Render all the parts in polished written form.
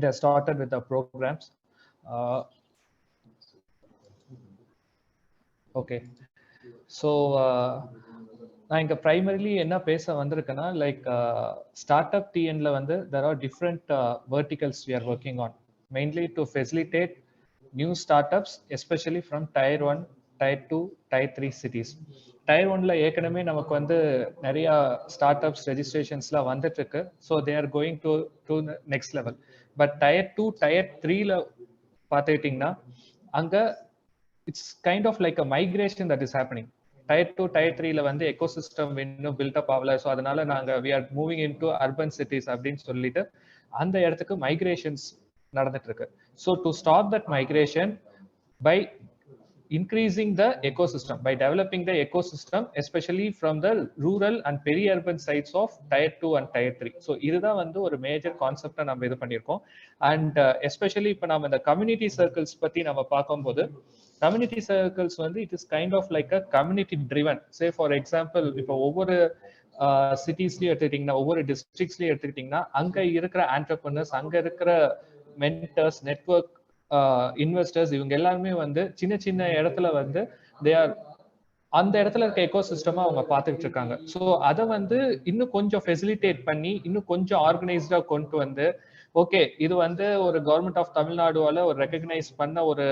it has started with the programs. Okay, so நான் இங்க primarily என்ன பேச வந்திருக்கேன்னா like StartupTN ல வந்து there are different verticals we are working on, mainly to facilitate new startups, especially from tier 1, tier 2, tier 3 cities. tier 1 ல ஏற்கனவே நமக்கு வந்து நிறைய startups registrationsல வந்துட்டு இருக்கு, so they are going to the next level. But tier 2, tier 3 ல பார்த்துக்கிட்டிங்கன்னா அங்க it's kind of like a migration that is happening. tier 2, tier 3 ல வந்து ecosystem இன்னும் built up ஆகல, so அதனால நாங்க we are moving into urban cities அப்படின்னு சொல்லிட்டு அந்த இடத்துக்கு migrations நடந்துட்டு இருக்கு. So to stop that migration by increasing the ecosystem, by developing the ecosystem, especially from the rural and peri-urban sites of tier 2 and tier 3. So இதுதான் வந்து ஒரு major கான்செப்டை நம்ம இது பண்ணியிருக்கோம். அண்ட் எஸ்பெஷலி இப்போ நம்ம இந்த கம்யூனிட்டி சர்க்கிள்ஸ் பற்றி நம்ம பார்க்கும்போது கம்யூனிட்டி சர்க்கிள்ஸ் வந்து it is kind of like a community driven. Say for example இப்போ ஒவ்வொரு சிட்டிஸ்லயும் எடுத்துக்கிட்டிங்கன்னா ஒவ்வொரு டிஸ்ட்ரிக்ட்ஸ்லயும் எடுத்துக்கிட்டிங்கன்னா அங்கே இருக்கிற ஆண்டர்பிரனர்ஸ், அங்கே இருக்கிற மென்டர்ஸ், நெட்வொர்க் இன்வெஸ்டர்ஸ், இவங்க எல்லாருமே வந்து சின்ன சின்ன இடத்துல வந்து தே ஆர் அந்த இடத்துல இருக்க எக்கோசிஸ்டமா அவங்க பார்த்துக்கிட்டு இருக்காங்க. ஸோ அதை வந்து இன்னும் கொஞ்சம் ஃபெசிலிட்டேட் பண்ணி இன்னும் கொஞ்சம் ஆர்கனைஸ்டா கொண்டு வந்து ஓகே இது வந்து ஒரு கவர்மெண்ட் ஆஃப் தமிழ்நாடுவால ஒரு ரெகக்னைஸ் பண்ண ஒரு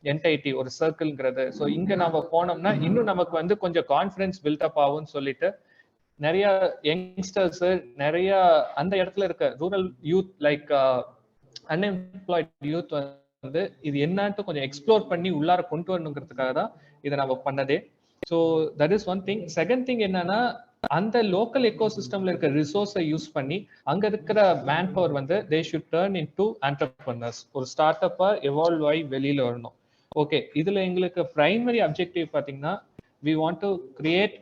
என்டைட்டி, ஒரு சர்க்கிள்ங்கிறது. ஸோ இங்க நம்ம போனோம்னா இன்னும் நமக்கு வந்து கொஞ்சம் கான்ஃபிடன்ஸ் பில்டப் ஆகும்னு சொல்லிட்டு நிறைய யங்ஸ்டர்ஸ், நிறைய அந்த இடத்துல இருக்க rural youth like unemployed youth வந்து இது என்னன்ட்டு கொஞ்சம் எக்ஸ்ப்ளோர் பண்ணி உள்ளார கொண்டு வரணுங்கிறதுக்காக தான் இதை நம்ம பண்ணதே. So that is one thing. Second thing என்னன்னா அந்த லோக்கல் எக்கோசிஸ்டம்ல இருக்க ரிசோர்ஸை யூஸ் பண்ணி அங்க இருக்கிற மேன் பவர் வந்து they should turn in to entrepreneurs, ஒரு ஸ்டார்ட் அப்பா எவால்வ் ஆகி வெளியில வரணும். ஓகே, இதுல எங்களுக்கு பிரைமரி அப்ஜெக்டிவ் பாத்தீங்கன்னா we want to create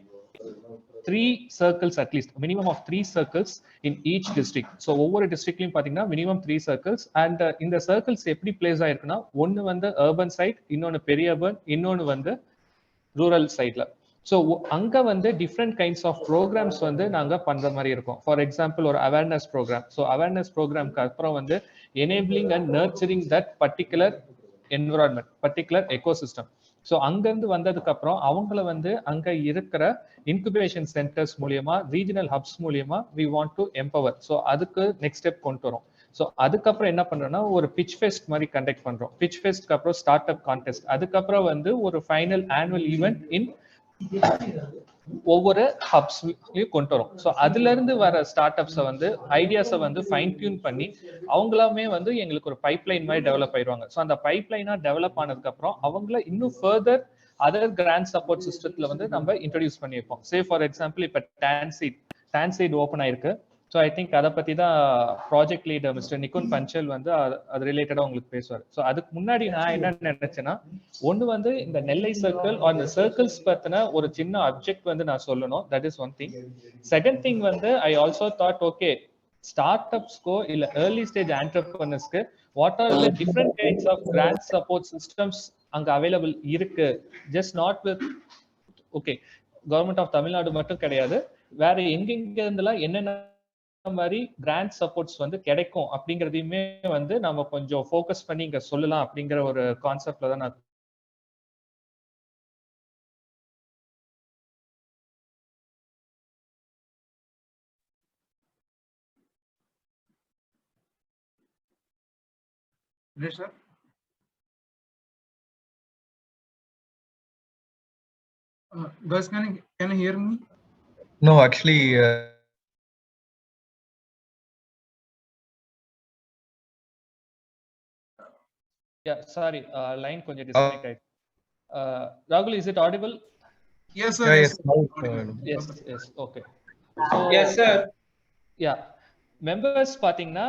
3 circles, at least minimum of 3 circles in each district. So ஒவ்வொரு டிஸ்ட்ரிக்ட்லயும் பாத்தீங்கன்னா minimum 3 circles. and இந்த circles எப்படி பிளேஸ் ஆயிருக்குன்னா ஒன்னு வந்து urban side, இன்னொன்னு பெரிய urban, இன்னொன்னு வந்து ரூரல் சைட்ல. ஸோ அங்க வந்து டிஃப்ரெண்ட் கைண்ட்ஸ் ஆஃப் ப்ரோக்ராம்ஸ் வந்து நாங்க பண்ற மாதிரி இருக்கும். ஃபார் எக்ஸாம்பிள் ஒரு அவேர்னஸ் ப்ரோக்ராம். ஸோ அவேர்னஸ் ப்ரோக்ராம்க்கு அப்புறம் வந்து enabling and nurturing that particular environment, particular ecosystem. So அங்கிருந்து வந்ததுக்கு அப்புறம் அவங்கள வந்து அங்க இருக்கிற இன்குபேஷன் சென்டர்ஸ் மூலியமா, ரீஜனல் ஹப்ஸ் மூலியமா we want to empower. So அதுக்கு நெக்ஸ்ட் ஸ்டெப் கொண்டு வரோம். ஸோ அதுக்கப்புறம் என்ன பண்றோம்னா ஒரு பிச் ஃபெஸ்ட் மாதிரி கண்டக்ட் பண்றோம். பிச் ஃபெஸ்ட்க்கு அப்புறம் ஸ்டார்ட் அப் கான்டெஸ்ட், அதுக்கப்புறம் வந்து ஒரு ஃபைனல் ஆனுவல் ஈவெண்ட் இன் ஒவ்வொரு ஹப்ஸ்லயும் கொண்டு வரும். ஸோ அதுல இருந்து வர ஸ்டார்ட் அப்ஸை வந்து ஐடியாஸை வந்து ஃபைன் டியூன் பண்ணி அவங்களாமே வந்து எங்களுக்கு ஒரு பைப்லைன் மாதிரி டெவலப் ஆயிடுவாங்க. ஸோ அந்த பைப்லைனா டெவலப் ஆனதுக்கு அப்புறம் அவங்கள இன்னும் ஃபர்தர் அதர் கிராண்ட் சப்போர்ட் சிஸ்டத்துல வந்து நம்ம இன்ட்ரடியூஸ் பண்ணியிருப்போம். சே ஃபார் எக்ஸாம்பிள் இப்ப டான்சீட் ஓப்பன் ஆயிருக்கு. ஸோ ஐ திங்க் அதை பத்தி தான் ப்ராஜெக்ட் லீடர் மிஸ்டர் நிகுஞ்ச் பஞ்சல் வந்து அது ரிலேட்டடா உங்களுக்கு பேசுவார். ஸோ அதுக்கு முன்னாடி நான் என்ன நினைச்சேன்னா ஒன்று வந்து இந்த நெல்லை சர்க்கிள் அந்த சர்க்கிள்ஸ் பத்தின ஒரு சின்ன அப்ஜெக்ட் வந்து நான் சொல்லணும். That is one thing. Second thing வந்து ஐ ஆல்சோ தாட் ஓகே ஸ்டார்ட் அப்ஸ்க்கோ இல்ல ஏர்லி ஸ்டேஜ் ஆண்டர்பிரனர்ஸ்க்கு what are the different kinds of grant support systems அங்க அவைலபிள் இருக்கு. Just not with okay government of Tamil Nadu மட்டும் கிடையாது, வேற எங்கெங்க இருந்தெல்லாம் என்னென்ன மாதிரி கிராண்ட் சப்போர்ட்ஸ் வந்து கிடைக்கும் அப்படிங்கறதையுமே வந்து நம்ம கொஞ்சம் ஃபோக்கஸ் பண்ணி இங்க சொல்லலாம் அப்படிங்கிற ஒரு கான்செப்ட்ல தான் நான் sir. Guys, can you hear me? No, actually. Yeah, sorry, line konja disconnect aayidhu. Rahul, is it audible? Yes sir. Yes, okay. So, yes sir. Yeah, members பாத்தீங்கன்னா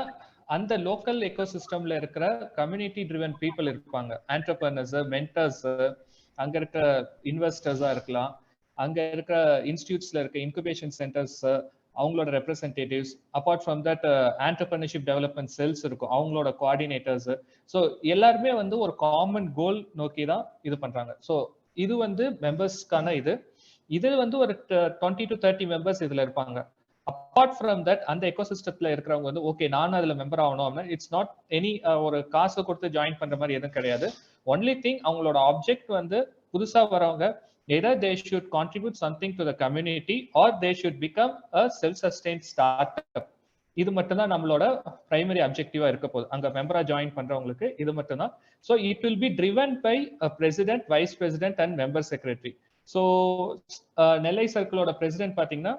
அந்த லோக்கல் எக்கோசிஸ்டம்ல இருக்கிற கம்யூனிட்டி ட்ரிவன் பீப்புள் இருப்பாங்க. Entrepreneurs, mentors, அங்க இருக்க இன்வெஸ்டர்ஸா இருக்கலாம், அங்க இருக்கிற இன்ஸ்டிடியூட்ஸ்ல இருக்க இன்குபேஷன் சென்டர்ஸ் அவங்களோட representatives, apart from that entrepreneurship development cells இருக்கும், அவங்களோட கோஆர்டினேட்டர்ஸ். ஸோ எல்லாருமே வந்து ஒரு காமன் கோல் நோக்கி தான் இது பண்றாங்க. ஸோ இது வந்து மெம்பர்ஸ்க்கான இது வந்து ஒரு 20 to 30 மெம்பர்ஸ் இதுல இருப்பாங்க. அப்பார்ட் ஃப்ரம் தட் அந்த எக்கோசிஸ்டத்துல இருக்கிறவங்க வந்து ஓகே நான் அதுல மெம்பர் ஆகணும் அப்படின்னா இட்ஸ் நாட் எனி ஒரு காசு கொடுத்து ஜாயின் பண்ற மாதிரி எதுவும் கிடையாது. ஒன்லி திங் அவங்களோட ஆப்ஜெக்ட் வந்து புதுசா வரவங்க either they should contribute something to the community or they should become a self-sustained startup. இது மட்டும் தான் நம்மளோட பிரைமரி அப்ஜெக்டிவா இருக்க போகுது அங்க மெம்பரா ஜாயின் பண்றவங்களுக்கு. இது மட்டும் தான். So it will be driven by president, vice president and member secretary. So Nellai சர்க்கிளோட பிரசிடென்ட் பாத்தீங்கன்னா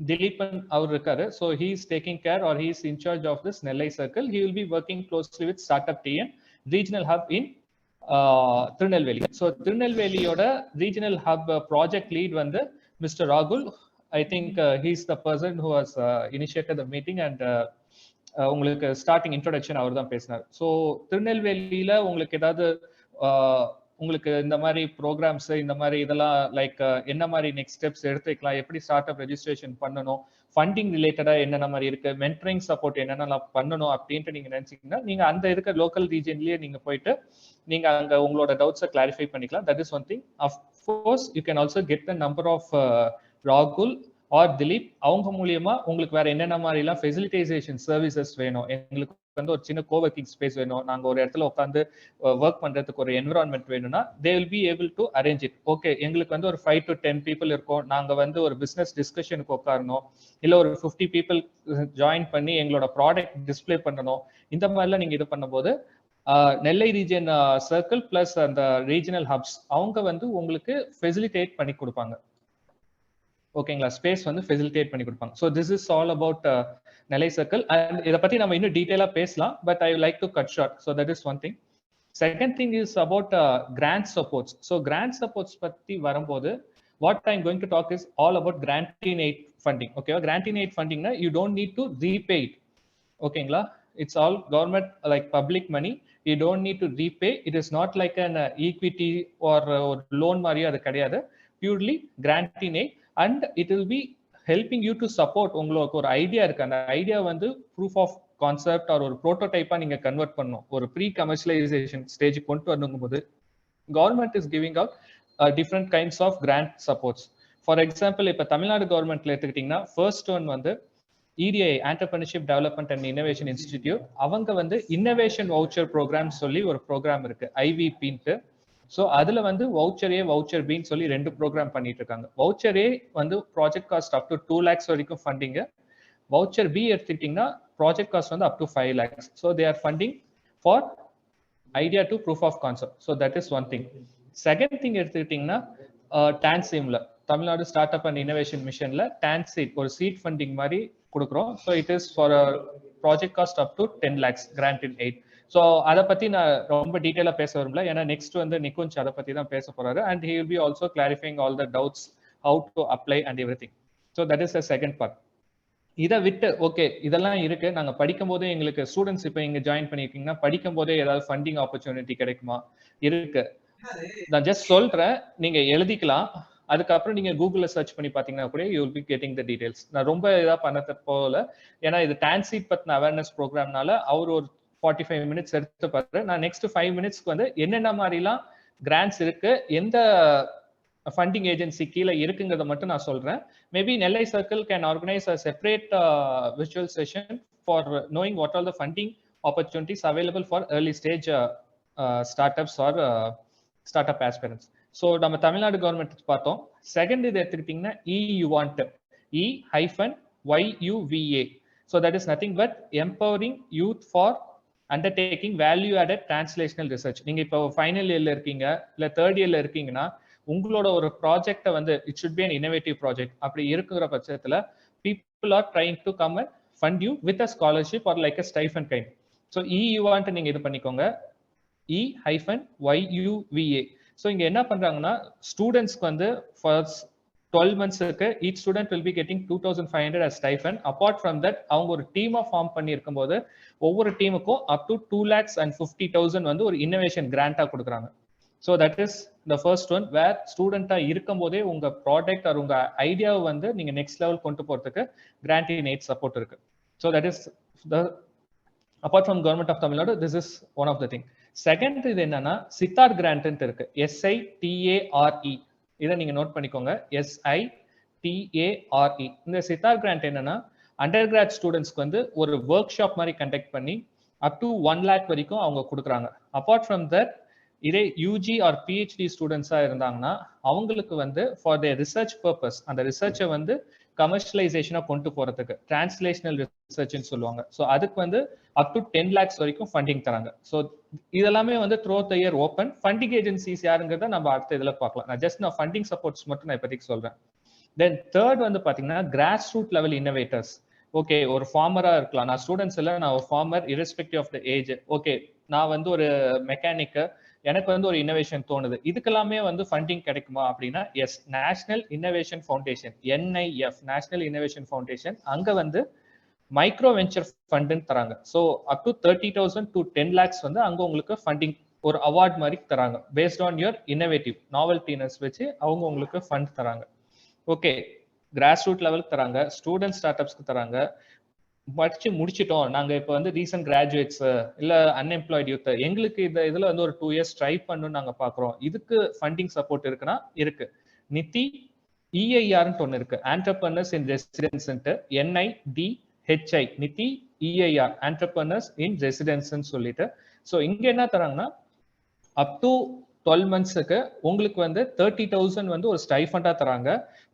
திலீபன் அவர் இருக்காரு. So he is taking care or he is in charge of this Nellai circle. He will be working closely with StartupTN regional hub in Tirunelveli. So திருநெல்வேலியோட regional hub project lead வந்து mister ராகுல். I think he is the person who has initiated the meeting and உங்களுக்கு starting introduction அவர் தான் பேசினார். So திருநெல்வேலியில உங்களுக்கு ஏதாவது உங்களுக்கு இந்த மாதிரி ப்ரோக்ராம்ஸ் இந்த மாதிரி இதெல்லாம் லைக் என்ன மாதிரி நெக்ஸ்ட் ஸ்டெப்ஸ் எடுத்து வைக்கலாம், எப்படி ஸ்டார்ட் அப் ரெஜிஸ்ட்ரேஷன் பண்ணணும், ஃபண்டிங் ரிலேட்டடா என்னென்ன மாதிரி இருக்கு, மென்டரிங் சப்போர்ட் என்னென்னலாம் பண்ணணும் அப்படின்ட்டு நீங்க நினைச்சீங்கன்னா நீங்க அந்த இருக்க லோக்கல் ரீஜன்லயே நீங்க போயிட்டு நீங்க அங்க உங்களோட டவுட்ஸை கிளாரிஃபை பண்ணிக்கலாம். That is one thing. Of course you can also get the number of ராகுல் ஆர் திலீப். அவங்க மூலியமா உங்களுக்கு வேற என்னென்ன மாதிரி எல்லாம் ஃபெசிலிட்டேஷன் சர்வீசஸ் வேணும், எங்களுக்கு வந்து ஒரு சின்ன கோவர்க்கிங் ஸ்பேஸ் வேணும், நாங்க ஒரு இடத்துல உட்காந்து ஒர்க் பண்றதுக்கு ஒரு என்விரான்மெண்ட் வேணும்னா they will be able to arrange it. Okay எங்களுக்கு வந்து ஒரு 5 to 10 people இருக்கும், நாங்க வந்து ஒரு பிசினஸ் டிஸ்கஷனுக்கு உட்காரணும், இல்ல ஒரு 50 people ஜாயின் பண்ணி எங்களோட ப்ராடக்ட் டிஸ்பிளே பண்ணணும், இந்த மாதிரிலாம் நீங்க இது பண்ணும்போது நெல்லை ரீஜன் சர்க்கிள் பிளஸ் அந்த ரீஜனல் ஹப்ஸ் அவங்க வந்து உங்களுக்கு ஃபெசிலிட்டேட் பண்ணி கொடுப்பாங்க. ஓகேங்களா, ஸ்பேஸ் வந்து ஃபெசிலிட்டேட் பண்ணி கொடுப்பாங்க. So this is all about Nellai circle. And இதை பத்தி நம்ம இன்னும் டீட்டெயிலா பேசலாம், but I like to cut short. So that is one thing. Second thing is about grant supports. So grant supports பத்தி வரும்போது what I'm going to talk is all about grant in aid funding. ஓகேவா, grant in aid ஃபண்டிங்னா you don't need to repay it. ஓகேங்களா, it's all government like public money, you don't need to repay. It is not like an equity or loan mariya adu kediyadu, purely grant in aid, and it will be helping you to support உங்களுக்கு ஒரு idea இருக்கு, அந்த idea வந்து proof of concept R ஒரு ப்ரோட்டோடைப்பா நீங்க convert பண்ணணும், ஒரு pre commercialisation stage கொண்டு வரணும் போது government is giving out different kinds of grant supports. For example இப்ப தமிழ்நாடு கவர்மெண்ட்ல எடுத்துக்கிட்டீங்கன்னா ஃபர்ஸ்ட் ஒன் வந்து EDI Entrepreneurship Development and Innovation Institute. அவங்க வந்து இன்னோவேஷன் வவுச்சர் ப்ரோக்ராம் சொல்லி ஒரு ப்ரோக்ராம் இருக்கு IVPன்ட்டு. ஸோ அதுல வந்து வவுச்சர் A வவுச்சர் Bன்னு சொல்லி 2 ப்ரோக்ராம் பண்ணிட்டு இருக்காங்க. வவுச்சர் A வந்து project cost up to 2 lakhs வரைக்கும் ஃபண்டிங். வவுச்சர் B எடுத்துக்கிட்டீங்கன்னா ப்ராஜெக்ட் காஸ்ட் வந்து up to 5 lakhs. So they are funding for idea to proof of concept. So that is one thing. Second thing எடுத்துக்கிட்டீங்கன்னா TANSEED Tamil Nadu start up and innovation மிஷன்ல TANSEED ஒரு seed funding மாதிரி கொடுக்குறோம். So it is for project cost up to 10 lakhs grant in aid. So அதை பத்தி நான் ரொம்ப டீட்டெயிலா பேச விரும்பல, ஏன்னா நெக்ஸ்ட் வந்து நிகுஞ்ச் அதை பத்தி தான் பேச போறாரு. And he will B also clarifying all the doubts how to apply and every thing. So that is the second part. இதை விட்டு ஓகே இதெல்லாம் இருக்கு, நாங்க படிக்கும் போதே எங்களுக்கு ஸ்டூடெண்ட்ஸ் இப்போ இங்க ஜாயின் பண்ணிருக்கீங்கன்னா படிக்கும் போதே ஏதாவது ஃபண்டிங் ஆப்பர்ச்சுனிட்டி கிடைக்குமா? இருக்கு, நான் ஜஸ்ட் சொல்றேன், நீங்க எழுதிக்கலாம். அதுக்கப்புறம் நீங்க கூகுள்ல சர்ச் பண்ணி பாத்தீங்கன்னா கூட you will be getting the details. நான் ரொம்ப இதா பண்ணத போல, ஏன்னா இது TANSEED பத்தின அவேர்னஸ் ப்ரோக்ராம்னால அவர் ஒரு 45 minutes எடுத்து பாரு. நான் நெக்ஸ்ட் 5 minutesக்கு வந்து என்னென்ன மாதிரிலாம் கிராண்ட்ஸ் இருக்கு, எந்த ஃபண்டிங் ஏஜென்சி கீழே இருக்குங்கிறத மட்டும் நான் சொல்றேன். Maybe Nellai circle can organise a separate virtual session for knowing what all the funding opportunities available for early stage startups or startup aspirants. So நம்ம தமிழ்நாடு கவர்மெண்ட் பார்த்தோம். செகண்ட் இது எடுத்துக்கிட்டீங்கன்னா EUVA. So that is nothing but empowering youth for undertaking value added translational research. நீங்க இப்போ final இயர்ல இருக்கீங்க இல்ல third இயர்ல இருக்கீங்கன்னா உங்களோட ஒரு ப்ராஜெக்டை வந்து it should be an innovative project. அப்படி இருக்கிற பட்சத்துல people are trying to come and fund you with a scholarship or like a stipend kind. So EUVA நீங்க இது பண்ணிக்கோங்க, EYUVA. ஸோ இங்க என்ன பண்றாங்கன்னா ஸ்டூடெண்ட்ஸ்க்கு வந்து first 12 monthsக்கு each student will be getting 2500 as stipend. Apart from that அவங்க ஒரு டீமா ஃபார்ம் பண்ணி இருக்கும்போது ஒவ்வொரு டீமுக்கும் அப் டு 2,50,000 வந்து ஒரு இன்னோவேஷன் கிராண்டா கொடுக்குறாங்க. So that is the first one where ஸ்டூடெண்டா இருக்கும் போதே உங்க ப்ராடக்ட் ஆர் உங்க ஐடியாவை வந்து நீங்க நெக்ஸ்ட் லெவல் கொண்டு போறதுக்கு கிராண்ட் இன் எய்ட் சப்போர்ட் இருக்கு. So that is the apart from government of Tamil Nadu this is one of the thing. Second இது என்னன்னா சித்தார்த் கிராண்ட் இருக்கு, SITARE. இதை நீங்க நோட் பண்ணிக்கோங்க, SITARE. TARE. இந்த சித்தார் கிராண்ட் என்னன்னா அண்டர் கிராட் ஸ்டூடெண்ட்ஸ்க்கு வந்து ஒரு ஒர்க் ஷாப் மாதிரி கண்டக்ட் பண்ணி அப் டு 1 lakh வரைக்கும் அவங்க கொடுக்குறாங்க. அப்பார்ட் ஃப்ரம் தட் இதே யூஜி ஆர் பிஹெச்டி ஸ்டூடெண்ட்ஸா இருந்தாங்கன்னா அவங்களுக்கு வந்து ஃபார் தேர் ரிசர்ச் பர்பஸ் அந்த ரிசர்ச்சை வந்து கமர்ஷியலைசேஷனா கொண்டு போறதுக்கு டிரான்ஸ்லேஷனல் ரிசர்ச்னு சொல்லுவாங்க. ஸோ அதுக்கு வந்து அப் டு 10 lakhs வரைக்கும் ஃபண்டிங் தராங்க. ஸோ இதெல்லாமே வந்து through the year open. Funding agencies யாருங்கிறத நம்ம அடுத்த இதில் பார்க்கலாம். நான் ஃபண்டிங் சப்போர்ட்ஸ் மட்டும் நான் இப்போதைக்கு சொல்றேன். தென் தேர்ட் வந்து பாத்தீங்கன்னா grass root level innovators. Okay, ஒரு ஃபார்மரா இருக்கலாம். நான் ஸ்டூடெண்ட்ஸ் இல்லை, நான் ஒரு farmer irrespective of the age. Okay, நான் வந்து ஒரு மெக்கானிக்கு, எனக்கு வந்து ஒரு இன்னோவேஷன் தோணுது, இதுக்கெல்லாமே வந்து ஃபண்டிங் கிடைக்குமா அப்படின்னா yes. National innovation foundation, NIF, national innovation foundation, அங்க வந்து மைக்ரோ வெஞ்சர் ஃபண்டுன்னு தராங்க. So up to 30,000 to 10 lakhs வந்து அங்க உங்களுக்கு ஃபண்டிங் ஒரு அவார்ட் மாதிரி தராங்க. பேஸ்ட் ஆன் யுவர் இன்னோவேட்டிவ் நாவல்டினஸ் வச்சு அவங்க உங்களுக்கு ஃபண்ட் தராங்க. ஓகே, கிராஸ் ரூட் லெவலுக்கு தராங்க, ஸ்டூடெண்ட் ஸ்டார்ட் அப்ஸ்க்கு தராங்க. படிச்சு முடிச்சிட்டோம், நாங்க இப்போ வந்து ரீசன்ட் கிராஜுவேட்ஸ் இல்ல அன்எம்ப்ளாய்டு யூத், எங்களுக்கு இந்த இதுல வந்து ஒரு 2 years ட்ரை பண்ணணும்னு நாங்க பாக்குறோம், இதுக்கு ஃபண்டிங் சப்போர்ட் இருக்குன்னா இருக்கு. நிதி EIRன்னு ஒன்று இருக்கு, ஆண்டர்பிரனர்ஸ் இன் ரெசிடென்ஸ்ன்ட்டு, NIDHI, நிதி EIR, ஆண்டர்பிரனர்ஸ் இன் ரெசிடென்ஸ்ன்னு சொல்லிட்டு. ஸோ இங்க என்ன தராங்கன்னா அப் டு 12 monthsக்கு உங்களுக்கு வந்து 30,000 வந்து ஒரு ஸ்டைஃபண்டா தராங்க.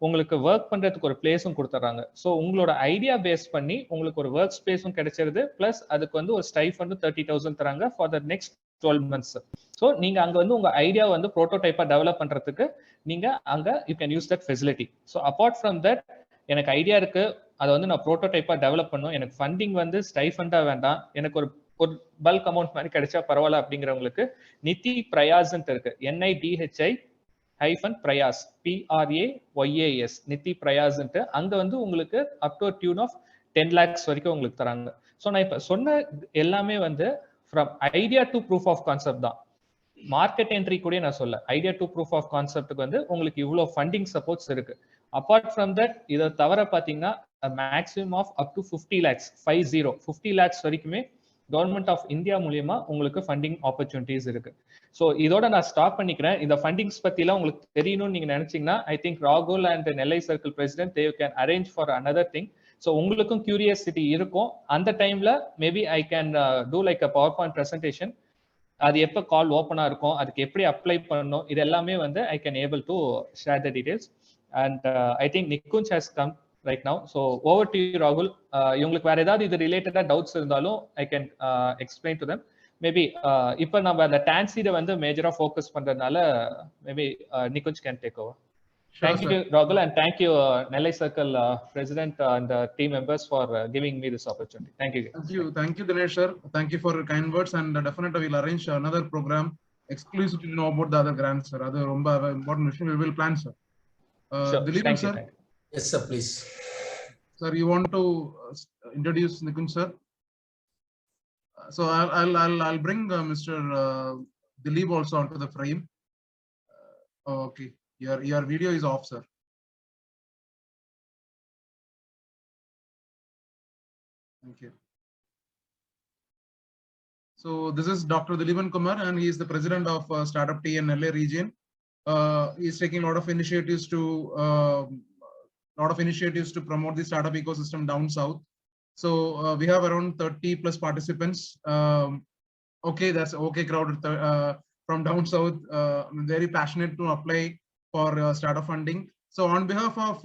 உங்களுக்கு ஒர்க் பண்றதுக்கு ஒரு பிளேஸும் கொடுத்துறாங்க. ஸோ உங்களோட ஐடியா பேஸ் பண்ணி உங்களுக்கு ஒரு ஒர்க் ஸ்பேஸும் கிடைச்சிருது, பிளஸ் அதுக்கு வந்து ஒரு ஸ்டைஃபண்டும் 30,000 தராங்க for the next 12 months. So நீங்க அங்க வந்து உங்க ஐடியா வந்து ப்ரோட்டோடைப்பா டெவலப் பண்றதுக்கு நீங்க அங்க you can use that facility. So apart from that எனக்கு ஐடியா இருக்கு, அதை வந்து நான் ப்ரோட்டோடைப்பா டெவலப் பண்ணும், எனக்கு ஃபண்டிங் வந்து ஸ்டைஃபண்டா வேண்டாம், எனக்கு ஒரு பல்க் அமௌண்ட் மாதிரி கிடைச்சா பரவாயில்ல அப்படிங்கிறவங்களுக்கு நிதி பிரயாஸ் இருக்கு, NIDHI-பிரயாஸ், PRAYAS, நிதி பிரயாஸ். அங்க வந்து உங்களுக்கு up to tune of 10 lakhs வரைக்கும் உங்களுக்கு தராங்க. ஸோ நான் இப்ப சொன்ன எல்லாமே வந்து from idea to proof of concept தான். மார்க்கெட் என்ட்ரி கூட நான் சொல்ல, ஐடியா டு ப்ரூஃப் ஆஃப் கான்செப்ட்டுக்கு வந்து உங்களுக்கு இவ்வளவு ஃபண்டிங் சப்போர்ட்ஸ் இருக்கு. அப்பார்ட் ஃப்ரம் தட் இதை தவிர பாத்தீங்கன்னா maximum of up to 50 lakhs, 50 lakhs வரைக்குமே கவர்மெண்ட் ஆஃப் இந்தியா மூலியமா உங்களுக்கு ஃபண்டிங் ஆப்பர்ச்சுனிட்டிஸ் இருக்கு. ஸோ இதோட நான் ஸ்டாப் பண்ணிக்கிறேன். இந்த ஃபண்டிங்ஸ் பத்தி எல்லாம் உங்களுக்கு தெரியணும்னு நீங்க நினைச்சீங்கன்னா ஐ திங்க் ராகுல் and Nellai circle president they can arrange for another thing. So உங்களுக்கும் கியூரியாசிட்டி இருக்கும், அந்த டைம்ல maybe I can do like a power point presentation. அது எப்போ கால் ஓப்பனா இருக்கும், அதுக்கு எப்படி அப்ளை பண்ணணும், இது எல்லாமே வந்து I can able to share the details. And I think Nikunj has come right now. So over to you ராகுல். இவங்களுக்கு வேற ஏதாவது இது ரிலேட்டடா டவுட்ஸ் இருந்தாலும் I can explain to them. Maybe இப்போ நம்ம அந்த டான்சீடை வந்து மேஜரா ஃபோக்கஸ் பண்றதுனால maybe Nikunj can take over. Thank you, Rahul, and thank you, Nellai Circle President and team members for giving me this opportunity. Thank you. Thank you, Dinesh sir. Thank you for your kind words, and definitely we'll arrange another program exclusively to know about the other grants, sir. That's a very important mission. We will plan, sir. Sure. Dilip, Thank sir. You. Yes, sir. Please. Sir, you want to introduce Nikunj, sir? So I'll bring Mr. Dilip also onto the frame. Okay. Your video is off, sir. Thank you. So this is Dr. Dilipan Kumar, and he is the president of StartupTN LA region. He is taking a lot of initiatives to promote the startup ecosystem down south. So we have around 30 plus participants. Okay, that's okay crowd from down south. Very passionate to apply for startup funding. So on behalf of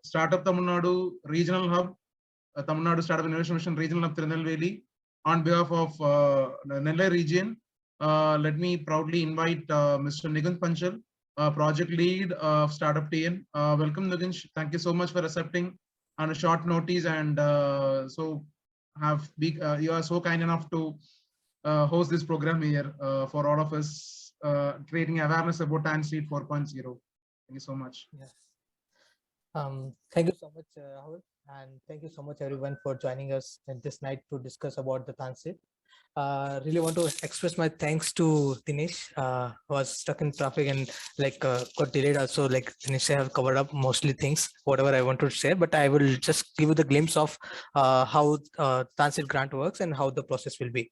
Startup Tamil Nadu Regional Hub, Tamil Nadu Startup Innovation Mission Regional Hub Tirunelveli, on behalf of Nellai region, let me proudly invite Mr. Nikunj Panchal, project lead of StartupTN. Welcome, Nikunj. Thank you so much for accepting on a short notice, and you are so kind enough to host this program here for all of us, creating awareness about TANSEED 4.0. Thank you so much. Yes. Thank you so much, Rahul, and thank you so much everyone for joining us at this night to discuss about the TANSEED. Really want to express my thanks to Dinesh, who was stuck in traffic and got delayed also. Like Dinesh, I have covered up mostly things, whatever I want to share, but I will just give you the glimpse of how TANSEED grant works and how the process will be.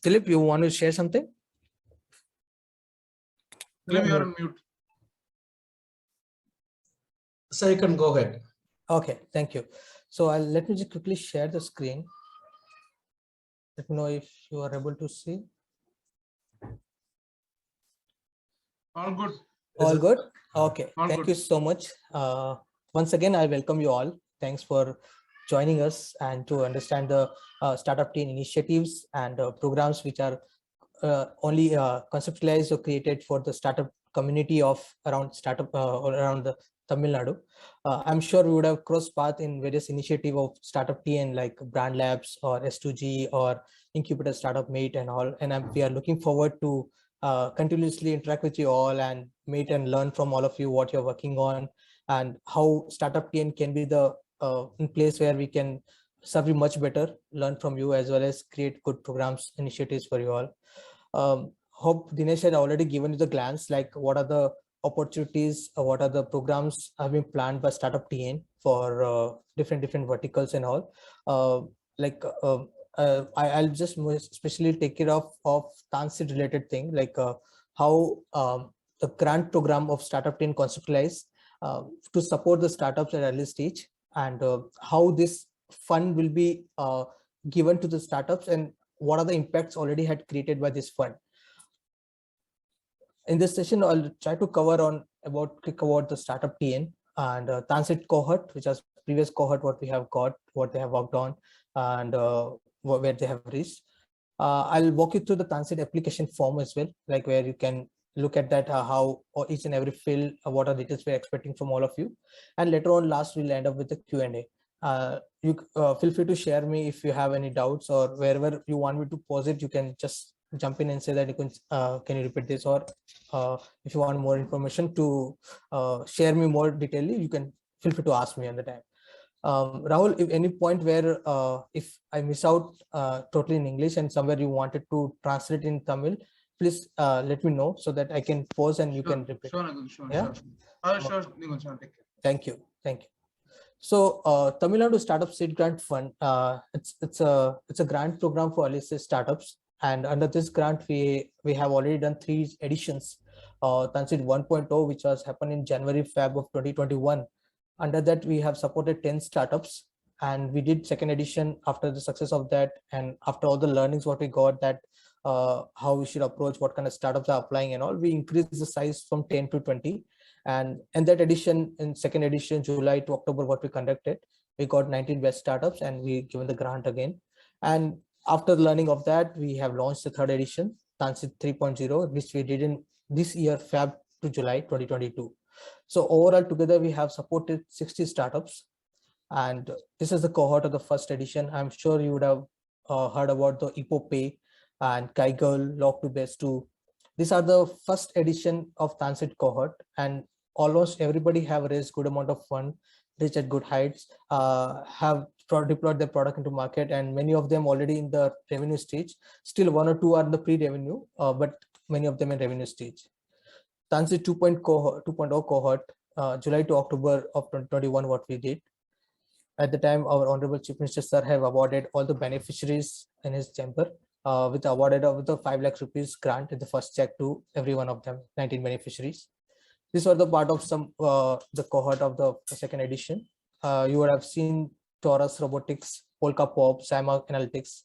Dilip, you want to share something? Dilip, you are on mute. Sir, you can go ahead. Okay, thank you. So let me just quickly share the screen. Let me know if you are able to see. All good. All good. Okay, All thank good. you so much. Once again, I welcome you all. Thanks for joining us and to understand the StartupTN initiatives and programs which are only conceptualized or created for the startup community of around startup or around the Tamil Nadu. I'm sure we would have crossed path in various initiative of StartupTN like Brand Labs or S2G or Incubator Startup Meet and all. And we are looking forward to continuously interact with you all and meet and learn from all of you what you're working on and how StartupTN can be the place where we can serve you much better, learn from you, as well as create good programs, initiatives for you all. Hope Dinesh had already given you the glance, like what are the opportunities, what are the programs have been planned by StartupTN for different verticals and all. I'll just especially take it off of TANSEED related thing, like how the grant program of StartupTN conceptualized to support the startups at early stage, and how this fund will be given to the startups and what are the impacts already had created by this fund. In this session, I'll try to cover on about the StartupTN and TANSEED cohort, which is previous cohort, what we have got, what they have worked on, and where they have reached. I'll walk you through the TANSEED application form as well, like where you can look at that, how each and every field, what are details we're expecting from all of you. And later on, last, we'll end up with the Q&A. You feel free to share me if you have any doubts, or wherever you want me to pause it, you can just jump in and say that can you repeat this, or if you want more information to share me more detailedly, you can feel free to ask me on the time. Rahul, if any point where if I miss out totally in English and somewhere you wanted to translate in Tamil, please let me know so that I can pause and you can repeat. Sure, Nikunj, sure, Yeah? sure, Nikunj, sure, take care. Thank you. So Tamil Nadu Startup Seed Grant Fund, it's a grant program for early stage startups, and under this grant we have already done 3 editions. TANSEED 1.0, which was happened in January-Feb of 2021. Under that we have supported 10 startups, and we did second edition after the success of that, and after all the learnings what we got, that how we should approach, what kind of startups are applying and all, we increased the size from 10 to 20. And in that edition, in second edition, July to October, what we conducted, we got 19 best startups and we given the grant again. And after learning of that, we have launched the third edition, TANSEED 3.0, which we did in this year, Feb to July 2022. So overall together, we have supported 60 startups. And this is the cohort of the first edition. I'm sure you would have heard about the EPOPay and Kaigal, Log to Best 2. These are the first edition of TANSEED cohort, and almost everybody have raised good amount of fund, reached at good heights, have deployed their product into market, and many of them already in the revenue stage. Still 1 or 2 are in the pre-revenue, but many of them in revenue stage. TANSEED 2.0 cohort, July to October of 2021, what we did. At the time, our Honorable Chief Minister Sir have awarded all the beneficiaries in his chamber with awarded of the 5 lakh rupees grant in the first check to every one of them, 19 beneficiaries. These were the part of some the cohort of the second edition. You would have seen Taurus Robotics, Polka Pop, Sama Analytics.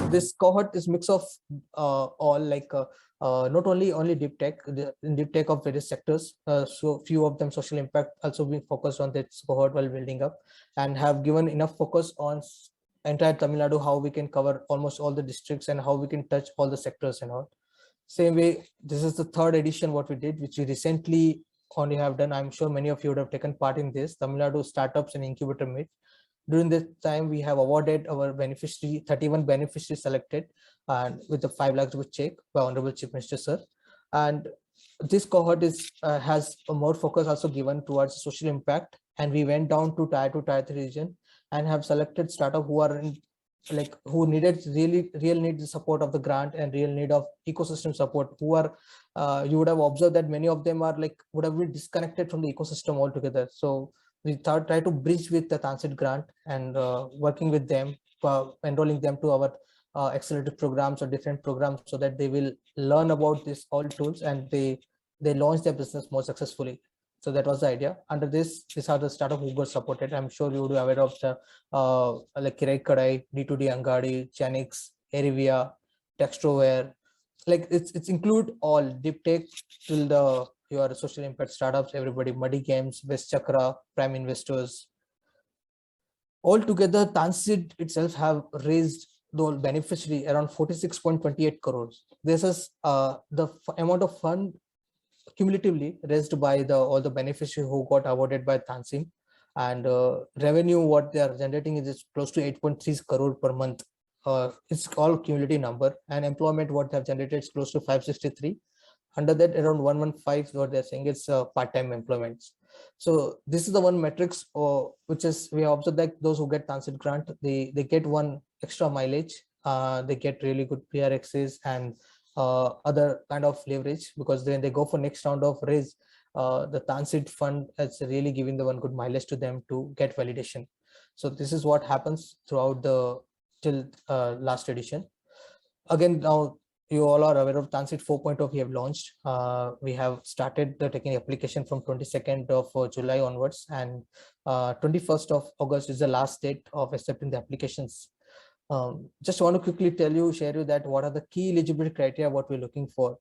This cohort is mix of all, like not only deep tech, in deep tech of various sectors. So few of them social impact also being focused on this cohort while building up, and have given enough focus on entire Tamil Nadu, how we can cover almost all the districts and how we can touch all the sectors and all. Same way, this is the third edition what we did, which we recently only have done. I'm sure many of you would have taken part in this Tamil Nadu Startups and Incubator Meet. During this time, we have awarded our 31 beneficiaries selected, and with the 5 lakh rupees check by Honorable Chief Minister Sir. And this cohort is has a more focus also given towards social impact, and we went down to tier 2, tier 3 region and have selected startup who are in, like, who needed real need the support of the grant and real need of ecosystem support, who are you would have observed that many of them are like would have been disconnected from the ecosystem altogether. So we try to bridge with the TANSEED grant and working with them, enrolling them to our accelerated programs or different programs, so that they will learn about these all tools and they launch their business more successfully. So that was the idea. Under this, these are the startup who got supported. I'm sure you would be aware of the like Kirai Kadai, D2D Angadi, Chanix, Erivia, Textrovare. Like it's include all deep tech till the your social impact startups, everybody, Muddy Games, West Chakra, Prime Investors. Altogether, TANSEED itself have raised the beneficiary around 46.28 crores. This is the amount of fund cumulatively raised by all the beneficiaries who got awarded by TANSEED, and revenue what they are generating is close to 8.3 crore per month. It's all cumulative number, and employment what they have generated is close to 563. Under that, around 115 what they're saying it's part-time employments. So this is the one metrics which is we observe that those who get TANSEED grant, they get one extra mileage, they get really good PRXs and other kind of leverage, because when they go for next round of raise, the TANSEED fund is really giving the one good mileage to them to get validation. So this is what happens throughout the till last edition. Again, now you all are aware of TANSEED 4.0 we have launched. We have started the taking application from 22nd of July onwards, and 21st of August is the last date of accepting the applications. Just want to quickly share you that what are the key eligibility criteria what we're looking for.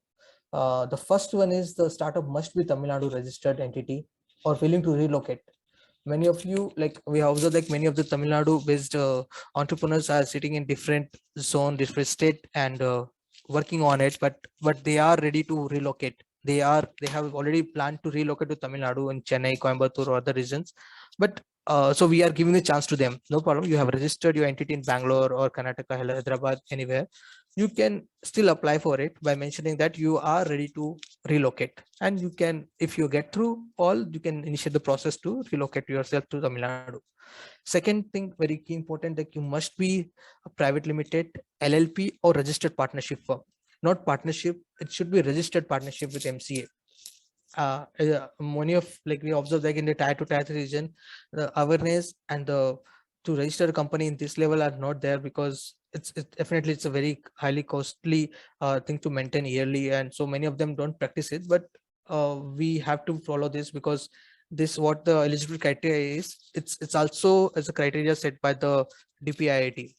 The first one is the startup must be Tamil Nadu registered entity or willing to relocate. Many of you, like we observe, like many of the Tamil Nadu based entrepreneurs are sitting in different zone, different state, and working on it, but they are ready to relocate. They have already planned to relocate to Tamil Nadu in Chennai, Coimbatore, or other regions. But so we are giving the chance to them. No problem. You have registered your entity in Bangalore or Karnataka, Hyderabad, anywhere. You can still apply for it by mentioning that you are ready to relocate, and you can, if you get through all, you can initiate the process to relocate yourself to Tamil Nadu. Second thing, very key important, that you must be a private limited, LLP, or registered partnership firm. Not partnership, it should be registered partnership with MCA. Many of, like we observe, like in the tier 2 tier 3 region, the awareness and the to register a company in this level are not there, because it's definitely it's a very highly costly thing to maintain yearly, and so many of them don't practice it. But we have to follow this, because this what the eligible criteria is. It's also as a criteria set by the DPIIT.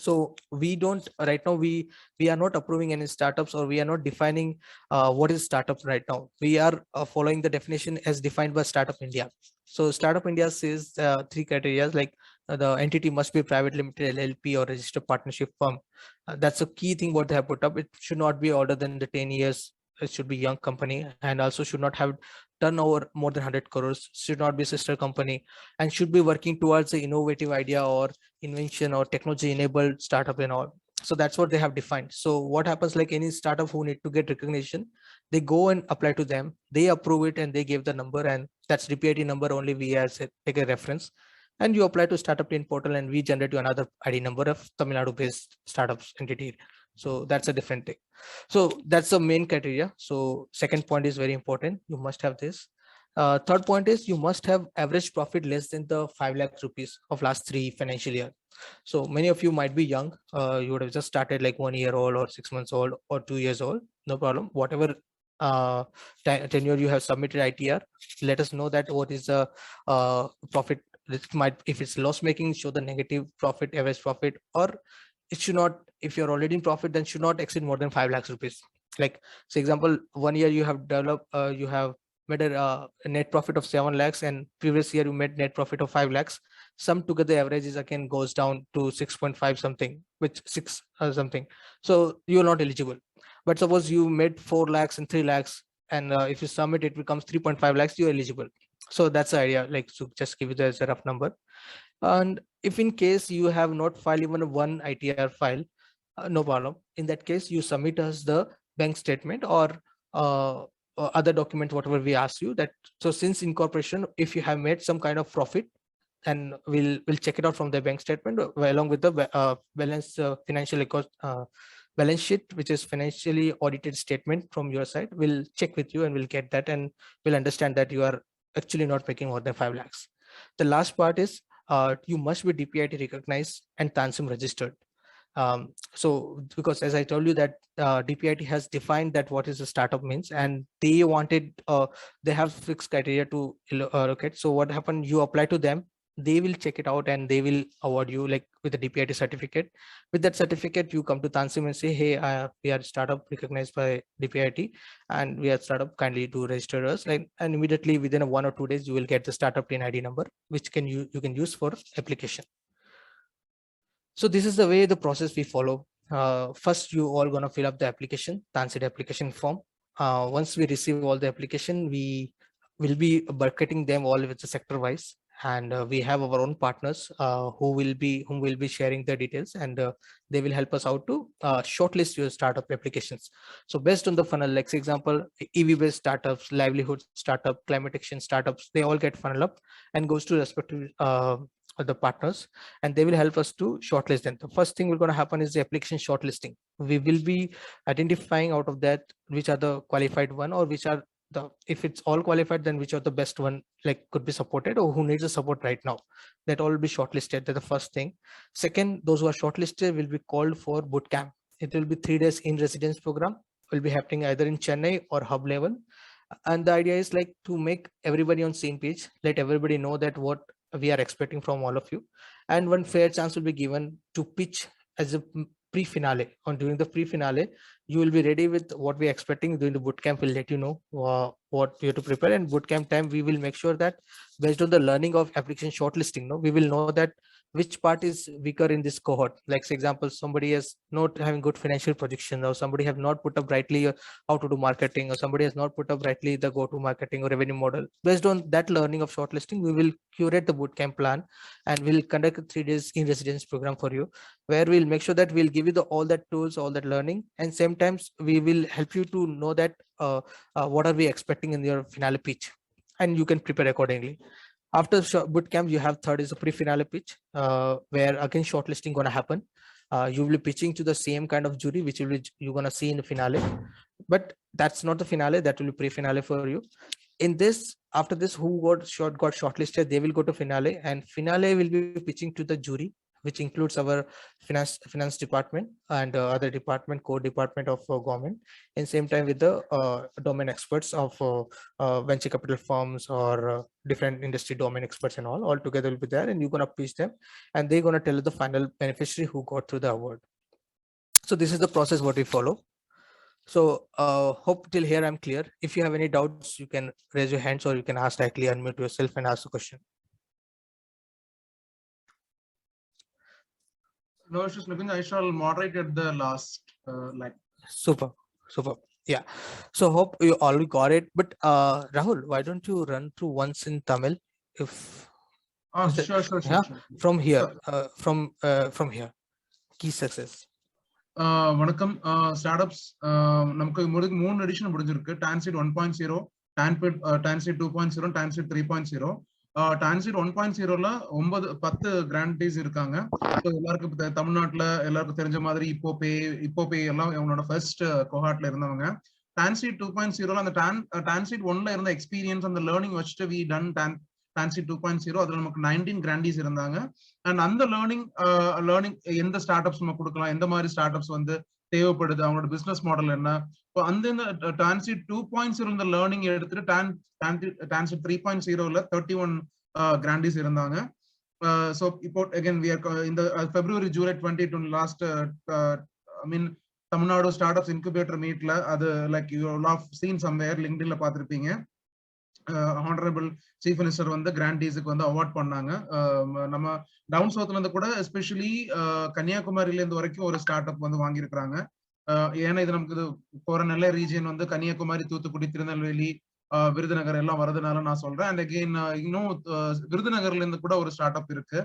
So we don't right now, we are not approving any startups, or we are not defining what is startup right now. We are following the definition as defined by Startup India. So Startup India says 3 criteria, like the entity must be private limited, LLP, or registered partnership firm. That's a key thing what they have put up. It should not be older than the 10 years. It should be young company, and also should not have turnover more than 100 crores, should not be sister company, and should be working towards the innovative idea or invention or technology enabled startup and all. So that's what they have defined. So what happens, like any startup who need to get recognition, they go and apply to them, they approve it, and they give the number, and that's DPIIT number only we as take a reference, and you apply to StartupTN portal, and we generate you another ID number of Tamil Nadu based startups entity. So that's a different thing. So that's the main criteria. So second point is very important. You must have this. Third point is you must have average profit less than the 5 lakh rupees of last 3 financial year. So many of you might be young. You would have just started like 1 year old or 6 months old or 2 years old. No problem. Whatever tenure you have submitted ITR, let us know that what is the profit. It might, if it's loss making, show the negative profit, average profit, or it should not, if you're already in profit, then should not exceed more than 5 lakhs rupees. Like, for example, 1 year you have developed, you have made a net profit of 7 lakhs, and previous year you made net profit of 5 lakhs. Sum together averages again goes down to 6.5 something, which 6 something. So you're not eligible. But suppose you made 4 lakhs and 3 lakhs, and if you sum it, it becomes 3.5 lakhs, you're eligible. So that's the idea, like, to just give you the rough number. And if in case you have not filed even one ITR file, no problem. In that case, you submit us the bank statement or other document, whatever we ask you. That so since incorporation, if you have made some kind of profit, and we'll check it out from the bank statement along with the balance financial balance sheet, which is financially audited statement from your side. We'll check with you and we'll get that, and we'll understand that you are actually not making more than 5 lakhs. The last part is you must be DPIIT recognized and TANSEED registered. So because as I told you that DPIT has defined that what is a startup means, and they wanted they have fixed criteria to look at. So what happened, you apply to them, they will check it out and they will award you like with a DPIT certificate. With that certificate, you come to TANSEED and say, hey, we are startup recognized by DPIT and we are startup, kindly do register us. And immediately within 1 or 2 days, you will get the StartupTN ID number, which you can use for application. So this is the way the process we follow. First, you all gonna fill up the application, TANSEED application form. Once we receive all the application, we will be bucketing them all with the sector wise, and we have our own partners whom will be sharing the details, and they will help us out to shortlist your startup applications. So based on the funnel, like for example, EV based startups, livelihood startup, climate action startups, they all get funnel up and goes to respective the partners, and they will help us to shortlist them. The first thing we're going to happen is the application shortlisting. We will be identifying out of that which are the qualified one, or which are the, if it's all qualified, then which are the best one like could be supported or who needs the support right now. That all will be shortlisted. That's the first thing. Second, those who are shortlisted will be called for bootcamp. It will be 3 days in residence program, will be happening either in Chennai or hub level. And the idea is like to make everybody on same page, let everybody know that what we are expecting from all of you, and one fair chance will be given to pitch as a pre-finale. On during the pre-finale, you will be ready with what we are expecting. During the bootcamp, we'll let you know what you have to prepare, and bootcamp time we will make sure that based on the learning of application shortlisting, we will know that which part is weaker in this cohort. Like for example, somebody is not having good financial projection, or somebody have not put up rightly how to do marketing, or somebody has not put up rightly the go-to marketing or revenue model. Based on that learning of shortlisting, we will curate the bootcamp plan, and we'll conduct a 3 days in residence program for you, where we'll make sure that we'll give you all that tools, all that learning, and same times we will help you to know that what are we expecting in your finale pitch, and you can prepare accordingly. After bootcamp, you have third is a pre-finale pitch, where again shortlisting gonna happen. You will be pitching to the same kind of jury which will be you're gonna see in the finale, but that's not the finale. That will be pre-finale for you. In this, after this, who got shortlisted, they will go to finale, and finale will be pitching to the jury, which includes our finance department and other department, core department of government, and same time with the domain experts of venture capital firms or different industry domain experts, and all together will be there, and you're gonna pitch them, and they're gonna tell you the final beneficiary who got through the award. So this is the process what we follow. So hope till here I'm clear. If you have any doubts, you can raise your hands, or you can ask directly, unmute yourself and ask the question. No issues, Nikunj. I shall moderate at the last line. Super. Yeah. So hope you already got it. But Rahul, why don't you run through once in Tamil? If Sure. From here, from here, key success. வணக்கம் startups நமக்கு மூணு edition முடிஞ்சிருக்கு. TANSEED 1.0, TANSEED 2.0, TANSEED 3.0. TANSEED 1.0ல 10 கிராண்டீஸ் இருக்காங்க. எல்லாருக்கும் தமிழ்நாட்டுல எல்லாருக்கும் தெரிஞ்ச மாதிரி இப்போ பே எல்லாம் இவங்களோட ஃபர்ஸ்ட் கோஹார்ட்ல இருந்தவங்க. TANSEED 2.0ல அந்த TANSEED 1ல இருந்த எக்ஸ்பீரியன்ஸ் அந்த லேர்னிங் வச்சுட்டு we done TANSEED 2.0. அதுல நமக்கு 19 கிராண்டீஸ் இருந்தாங்க. அண்ட் அந்த லேர்னிங் எந்த ஸ்டார்ட்அப்ஸ் நம்ம கொடுக்கலாம், எந்த மாதிரி ஸ்டார்ட்அப்ஸ் வந்து தேவைப்படுது, அவங்களோட பிசினஸ் மாடல் என்ன, இப்போ அந்த TANSEED 2.0 இந்த லேர்னிங் எடுத்துட்டு TANSEED 3.0ல 31 கிராண்டீஸ் இருந்தாங்க. ஸோ இப்போ அகைன் இந்த February July 2020 last Tamil Nadu startups incubator மீட்ல அது like you have seen somewhere லிங்க்டின்ல பார்த்திருப்பீங்க. ஹானரபிள் சீஃப் மினிஸ்டர் வந்து கிராண்டீஸுக்கு வந்து அவார்ட் பண்ணாங்க. நம்ம டவுன் சவுத்ல இருந்து கூட எஸ்பெஷலி கன்னியாகுமரியில இருந்து வரைக்கும் ஒரு ஸ்டார்ட் அப் வந்து வாங்கியிருக்கிறாங்க. ஏன்னா இது நமக்கு போற நல்ல ரீஜியன் வந்து கன்னியாகுமரி, தூத்துக்குடி, திருநெல்வேலி, விருதுநகர் எல்லாம் வரதுனால நான் சொல்றேன். அண்ட் அகெயின் இன்னும் விருதுநகர்ல இருந்து கூட ஒரு ஸ்டார்ட் அப் இருக்கு,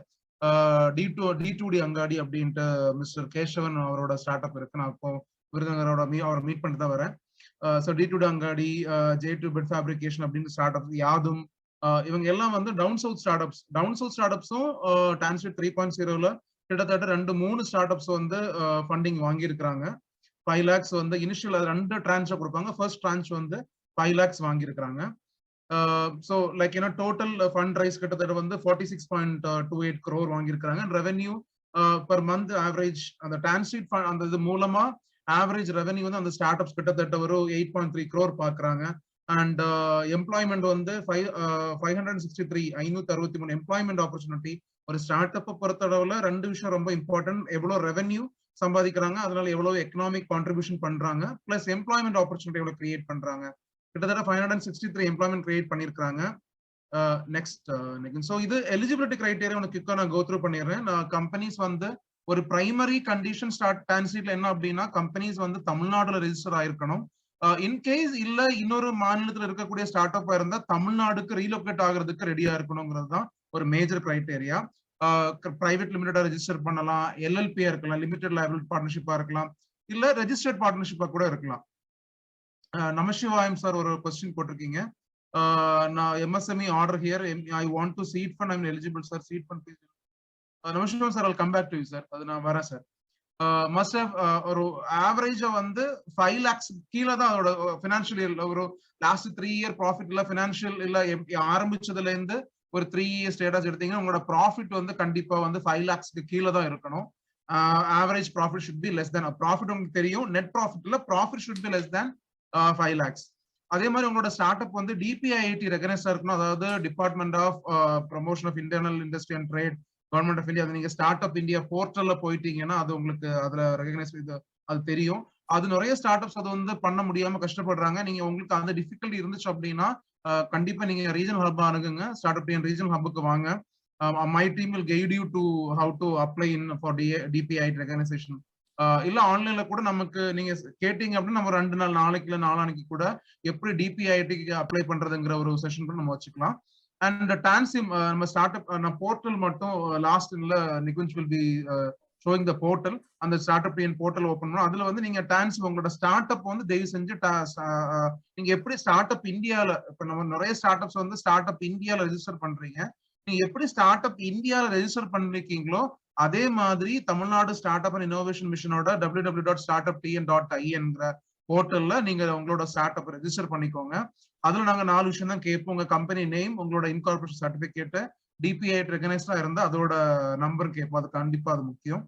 D2D அங்காடி அப்படின்ட்டு மிஸ்டர் கேசவன் அவரோட ஸ்டார்ட் அப் இருக்கு. நான் இப்போ விருதுநகரோட அவரை மீட் பண்ணிட்டு தான் வரேன். ஸோ D2D அங்காடி, J2 பெட் ஃபேப்ரிகேஷன் அப்படின்னு ஸ்டார்ட் அப் யாதும், இவங்க எல்லாம் வந்து டவுன் சவுத் ஸ்டார்ட்அப்ஸும் TANSEED 3.0ல கிட்டத்தட்ட 2-3 ஸ்டார்ட் அப்ஸ் வந்து ஃபண்டிங் வாங்கியிருக்கிறாங்க. 5 lakhs வந்து இனிஷியல் அது 2 tranche கொடுப்பாங்க. ஃபர்ஸ்ட் tranche வந்து 5 lakhs வாங்கியிருக்கிறாங்க. So like total fund raise கிட்டத்தட்ட வந்து 46.28 crore வாங்கியிருக்கிறாங்க. ரெவென்யூ பெர் மந்த் ஆவரேஜ் அந்த TANSEED அந்த இது மூலமா ஆவரேஜ் ரெவன்யூ வந்து அந்த ஸ்டார்ட் அப்ஸ் கிட்டத்தட்ட ஒரு 8.3 crore பாக்குறாங்க. அண்ட் எம்ப்ளாய்மெண்ட் வந்து 563 எம்ப்ளாய்மெண்ட் ஆப்பர்ச்சுனிட்டி. ஒரு ஸ்டார்ட் அப்பை பொறுத்தளவுல ரெண்டு விஷயம் ரொம்ப இம்பார்ட்டன்ட். எவ்வளவு ரெவன்யூ சம்பாதிக்கிறாங்க, அதனால எவ்வளவு எக்கனாமிக் கான்ட்ரிபியூஷன் பண்றாங்க, பிளஸ் எம்ப்ளாய்மெண்ட் ஆப்பர்ச்சுனிட்டி எவ்வளவு கிரியேட் பண்றாங்க. கிட்டத்தட்ட 563 எம்ப்ளாய்மெண்ட் கிரியேட் பண்ணிருக்காங்க. நெக்ஸ்ட் ஸோ இது எலிஜிபிலிட்டி கிரைட்டீரியா உனக்கு குயிக்கா நான் கோ த்ரூ பண்ணிடுறேன். கம்பெனிஸ் வந்து ஒரு பிரைமரி கண்டிஷன் TANSEEDல என்ன அப்படின்னா கம்பெனிஸ் வந்து தமிழ்நாடுல ரெஜிஸ்டர் ஆயிருக்கணும். இன்கேஸ் இல்ல இன்னொரு மாநிலத்தில் இருக்கக்கூடிய ஸ்டார்ட் அப்பா இருந்தா தமிழ்நாடுக்கு ரீலோகேட் ஆகிறதுக்கு ரெடியா இருக்கணுங்கிறது தான் ஒரு மேஜர் கிரைட்டேரியா. பிரைவேட் லிமிடெடா ரெஜிஸ்டர் பண்ணலாம், LLP இருக்கலாம், லிமிடெட் லைபிலிட்டி பார்ட்னர்ஷிப்பா இருக்கலாம், இல்ல ரெஜிஸ்டர்ட் பார்ட்னர்ஷிப்பா கூட இருக்கலாம். நமசிவாயம் சார் ஒரு கொஸ்டின் போட்டிருக்கீங்க. நான் MSME order here, I want to seed fund, I am eligible sir, seed fund please. Namasivayam sir, I will come back to you sir. அது நான் வரேன் சார். மஸ்ட் ஹேவ் ஒரு ஆவரேஜா வந்து 5 lakhs கீழே தான் அதோட ஃபினான்ஷியல் இயர்ல ஒரு லாஸ்ட் 3 year ப்ராஃபிட் இல்ல ஃபினான்ஷியல் இல்ல ஆரம்பிச்சதுல இருந்து ஒரு 3 years ஸ்டேட்டஸ் எடுத்தீங்கன்னா உங்களோட ப்ராஃபிட் வந்து கண்டிப்பா வந்து 5 lakhsக்கு கீழே தான் இருக்கணும். Average profit should be less than, profit உங்களுக்கு தெரியும், நெட் ப்ராஃபிட் இல்ல, profit should be less than 5 lakhs. அதே மாதிரி உங்களோட ஸ்டார்ட் அப் வந்து DPIIT ரெகனைஸ்டா இருக்கணும், அதாவது department of promotion of internal industry and trade, government of India. அது நீங்க ஸ்டார்ட் அப் இந்தியா போர்ட்டல்ல போயிட்டீங்கன்னா அது உங்களுக்கு அதுல ரெகனைஸ் அது தெரியும். அது நிறைய ஸ்டார்ட் அப்ஸ் அது வந்து பண்ண முடியாம கஷ்டப்படுறாங்க. நீங்க உங்களுக்கு அந்த டிஃபிகல்ட்டி இருந்துச்சு அப்படின்னா கண்டிப்பா நீங்க ரீஜனல் ஹப் அணுகுங்க, StartupTN ரீஜனல் ஹப்புக்கு வாங்க. My team will guide you to how to apply in for DPIIT recognition. இல்ல ஆன்லைன்ல கூட நமக்கு நீங்க கேட்டீங்க அப்படின்னா நம்ம 2 நாள், நாளைக்கு இல்ல நாளானைக்கு கூட எப்படி DPIITக்கு அப்ளை பண்றதுங்கிற ஒரு செஷன் கூட நம்ம வச்சுக்கலாம். அண்ட் TANSEED நம்ம ஸ்டார்ட் அப் நான் போர்ட்டல் மட்டும் லாஸ்ட் இன்ல Nikunj will be showing the portal. அந்த StartupTN போர்ட்டல் ஓபன் பண்ணணும். அதுல வந்து நீங்க TANSEED உங்களோட ஸ்டார்ட் அப் வந்து தயவு செஞ்சு நீங்க எப்படி ஸ்டார்ட் அப் இந்தியால, இப்ப நம்ம நிறைய ஸ்டார்ட் அப்ஸ் வந்து ஸ்டார்ட் அப் இந்தியால ரெஜிஸ்டர் பண்றீங்க, நீங்க எப்படி ஸ்டார்ட் அப் இந்தியால ரெஜிஸ்டர் பண்ணிருக்கீங்களோ அதே மாதிரி Tamil Nadu start up and innovation மிஷனோட www.startuptn.in போர்ட்டல்ல நீங்க உங்களோட ஸ்டார்ட் அப் ரெஜிஸ்டர் பண்ணிக்கோங்க. அதுல நாங்க 4 விஷயம் தான் கேட்போம். உங்க கம்பெனி நேம், உங்களோட இன்கார்பரேஷன் சர்டிபிகேட், DPIIT ரெகனைஸ்டா இருந்தா அதோட நம்பர் கேட்போம். அது கண்டிப்பா அது முக்கியம்.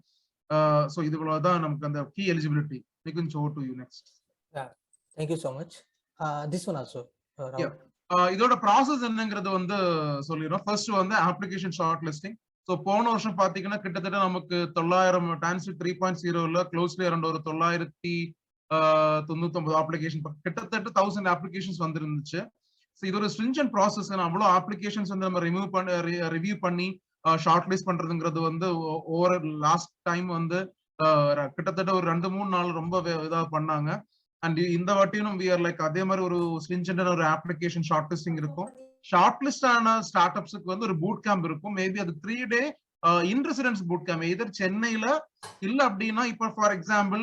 சோ இதுதான் நமக்கு அந்த key eligibility. Nikunj, over to you next. Thank you so much. This one also. இதோட ப்ராசஸ் என்னங்கிறது வந்து சொல்லிடுறோம். ஃபர்ஸ்ட் வந்து அப்ளிகேஷன் ஷார்ட் லிஸ்டிங். ஸோ போன வருஷம் பாத்தீங்கன்னா கிட்டத்தட்ட நமக்கு 900 TANSEED 3.0ல க்ளோஸ்லி அரௌண்ட் ஒரு 999 அப்ளிகேஷன், கிட்டத்தட்ட 1000 அப்ளிகேஷன்ஸ் வந்துருந்துச்சு. இது ஒரு ஸ்ட்ரிஞ்சன்ட் ப்ராசஸ். அவ்வளவு அப்ளிகேஷன்ஸ் வந்து நம்ம ரிவ்யூ பண்ணி ஷார்ட் லிஸ்ட் பண்றதுங்கிறது வந்து ஓவர் லாஸ்ட் டைம் வந்து கிட்டத்தட்ட ஒரு 2-3 நாள் ரொம்ப இதா பண்ணாங்க. அண்ட் இந்த வாட்டியும் we are like அதே மாதிரி ஒரு ஸ்ட்ரிஞ்சன்ட் ஒரு அப்ளிகேஷன் ஷார்ட் லிஸ்டிங் இருக்கும். ஷார்ட் லிஸ்ட் ஆன ஸ்டார்ட் அப்ஸ்க்கு வந்து ஒரு பூட் கேம்ப் இருக்கும். மேபி அது 3 day இன் ரெசிடென்ஸ் பூட் கேம்ப், எதர் சென்னையில இல்ல அப்படின்னா இப்ப ஃபார் எக்ஸாம்பிள்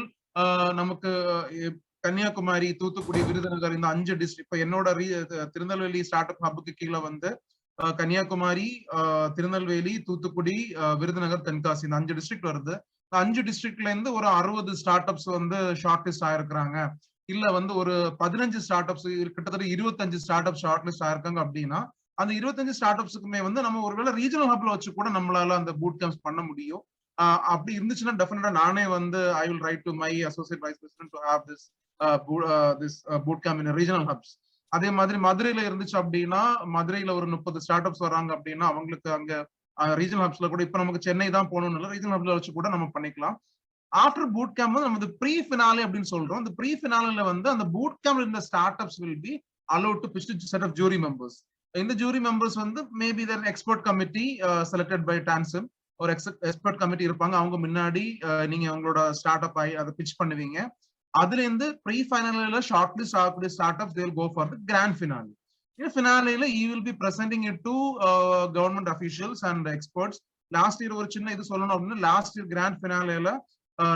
நமக்கு கன்னியாகுமரி, தூத்துக்குடி, விருதுநகர் இந்த 5 டிஸ்ட்ரிக்ட், இப்ப என்னோட திருநெல்வேலி ஸ்டார்ட் அப் ஹப்புக்கு கீழே வந்து கன்னியாகுமரி, திருநெல்வேலி, தூத்துக்குடி, விருதுநகர், தென்காசி இந்த 5 டிஸ்ட்ரிக்ட் வருது. 5 டிஸ்ட்ரிக்ட்ல இருந்து ஒரு 60 ஸ்டார்ட் அப்ஸ் வந்து ஷார்ட் லிஸ்ட் ஆயிருக்கிறாங்க. இல்ல வந்து ஒரு 15 ஸ்டார்ட் அப்ஸ், கிட்டத்தட்ட 25 ஸ்டார்ட் அப் ஷார்ட் லிஸ்ட் ஆயிருக்காங்க அப்படின்னா அந்த 25 ஸ்டார்ட் அப்ஸுக்குமே வந்து நம்ம ஒருவேளை ரீஜனல் ஹப்ல வச்சு கூட நம்மளால அந்த பூட் கேம்ப்ஸ் பண்ண முடியும். அப்படி இருந்துச்சுன்னா டெஃபினட்டா நானே வந்து I will write to my associate vice president to have this boot camp in regional hubs. அதே மாதிரி மதுரையில இருந்துச்சு அப்படின்னா மதுரையில ஒரு 30 ஸ்டார்ட் அப்ஸ் வராங்க அப்படின்னா அவங்களுக்கு அங்க ரீஜனல் ஹப்ஸ்ல கூட, இப்ப நமக்கு சென்னை தான் போகணும்னு இல்லை, ரீஜனல் ஹப்ல வச்சு கூட நம்ம பண்ணிக்கலாம். ஆஃப்டர் பூட் கேம்ப் வந்து நம்ம ப்ரீ ஃபினாலே அப்படின்னு சொல்றோம். இந்த ப்ரீ ஃபினாலில வந்து அந்த பூட் கேம்ப்ல இருந்த start ups will be allowed to pitch to set of jury members. இந்த ஜூரி மெம்பர்ஸ் வந்து maybe their expert committee selected by TANSEED, ஒரு எக்ஸ்பர்ட் கமிட்டி இருப்பாங்க. அவங்க முன்னாடி நீங்க உங்களோட ஸ்டார்ட் அப் அதை பிச் பண்ணுவீங்க. அதுல இருந்து ப்ரீ ஃபைனல்ல ஷார்ட் லிஸ்ட் ஆகக்கூடிய start ups they will go for the grand finale. இந்த ஃபினாலேல you will be presenting it to government officials and experts. Last year ஒரு சின்ன இது சொல்லணும் அப்படின்னா லாஸ்ட் இயர் கிராண்ட் ஃபினாலேல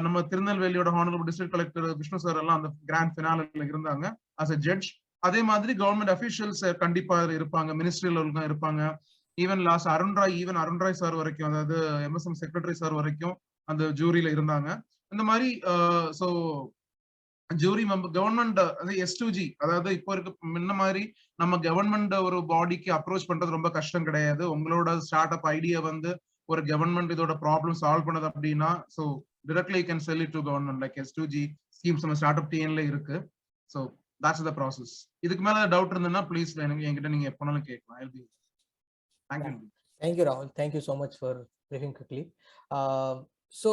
நம்ம திருநெல்வேலியோட honourable district collector Vishnu sir எல்லாம் அந்த கிராண்ட் ஃபினாலேல இருந்தாங்க as a judge. அதே மாதிரி கவர்மெண்ட் அபிஷியல்ஸ் கண்டிப்பா இருப்பாங்க, மினிஸ்ட்ரியில இருப்பாங்க. Even last Arun Roy sir வரைக்கும், அதாவது MSM செக்ரட்டரி சார் வரைக்கும் அந்த ஜூரியில இருந்தாங்க. இந்த மாதிரி so jury member government S2G, அதாவது இப்போ இருக்க முன்ன மாதிரி நம்ம கவர்மெண்ட் ஒரு பாடிக்கு அப்ரோச் பண்றது ரொம்ப கஷ்டம் கிடையாது. உங்களோட ஸ்டார்ட் அப் ஐடியா வந்து ஒரு கவர்மெண்ட் இதோட ப்ராப்ளம் சால்வ் பண்ணது அப்படின்னா so directly you can sell it to government like S2G schemes நம்ம ஸ்டார்ட்அப் டிஎன்ல இருக்கு. So that's the process. இதுக்கு மேல டவுட் இருந்ததுன்னா ப்ளீஸ் என்கிட்ட நீங்க எப்போனாலும் கேட்கலாம். Thank you. Thank you, Rahul. Thank you so much for briefing quickly. So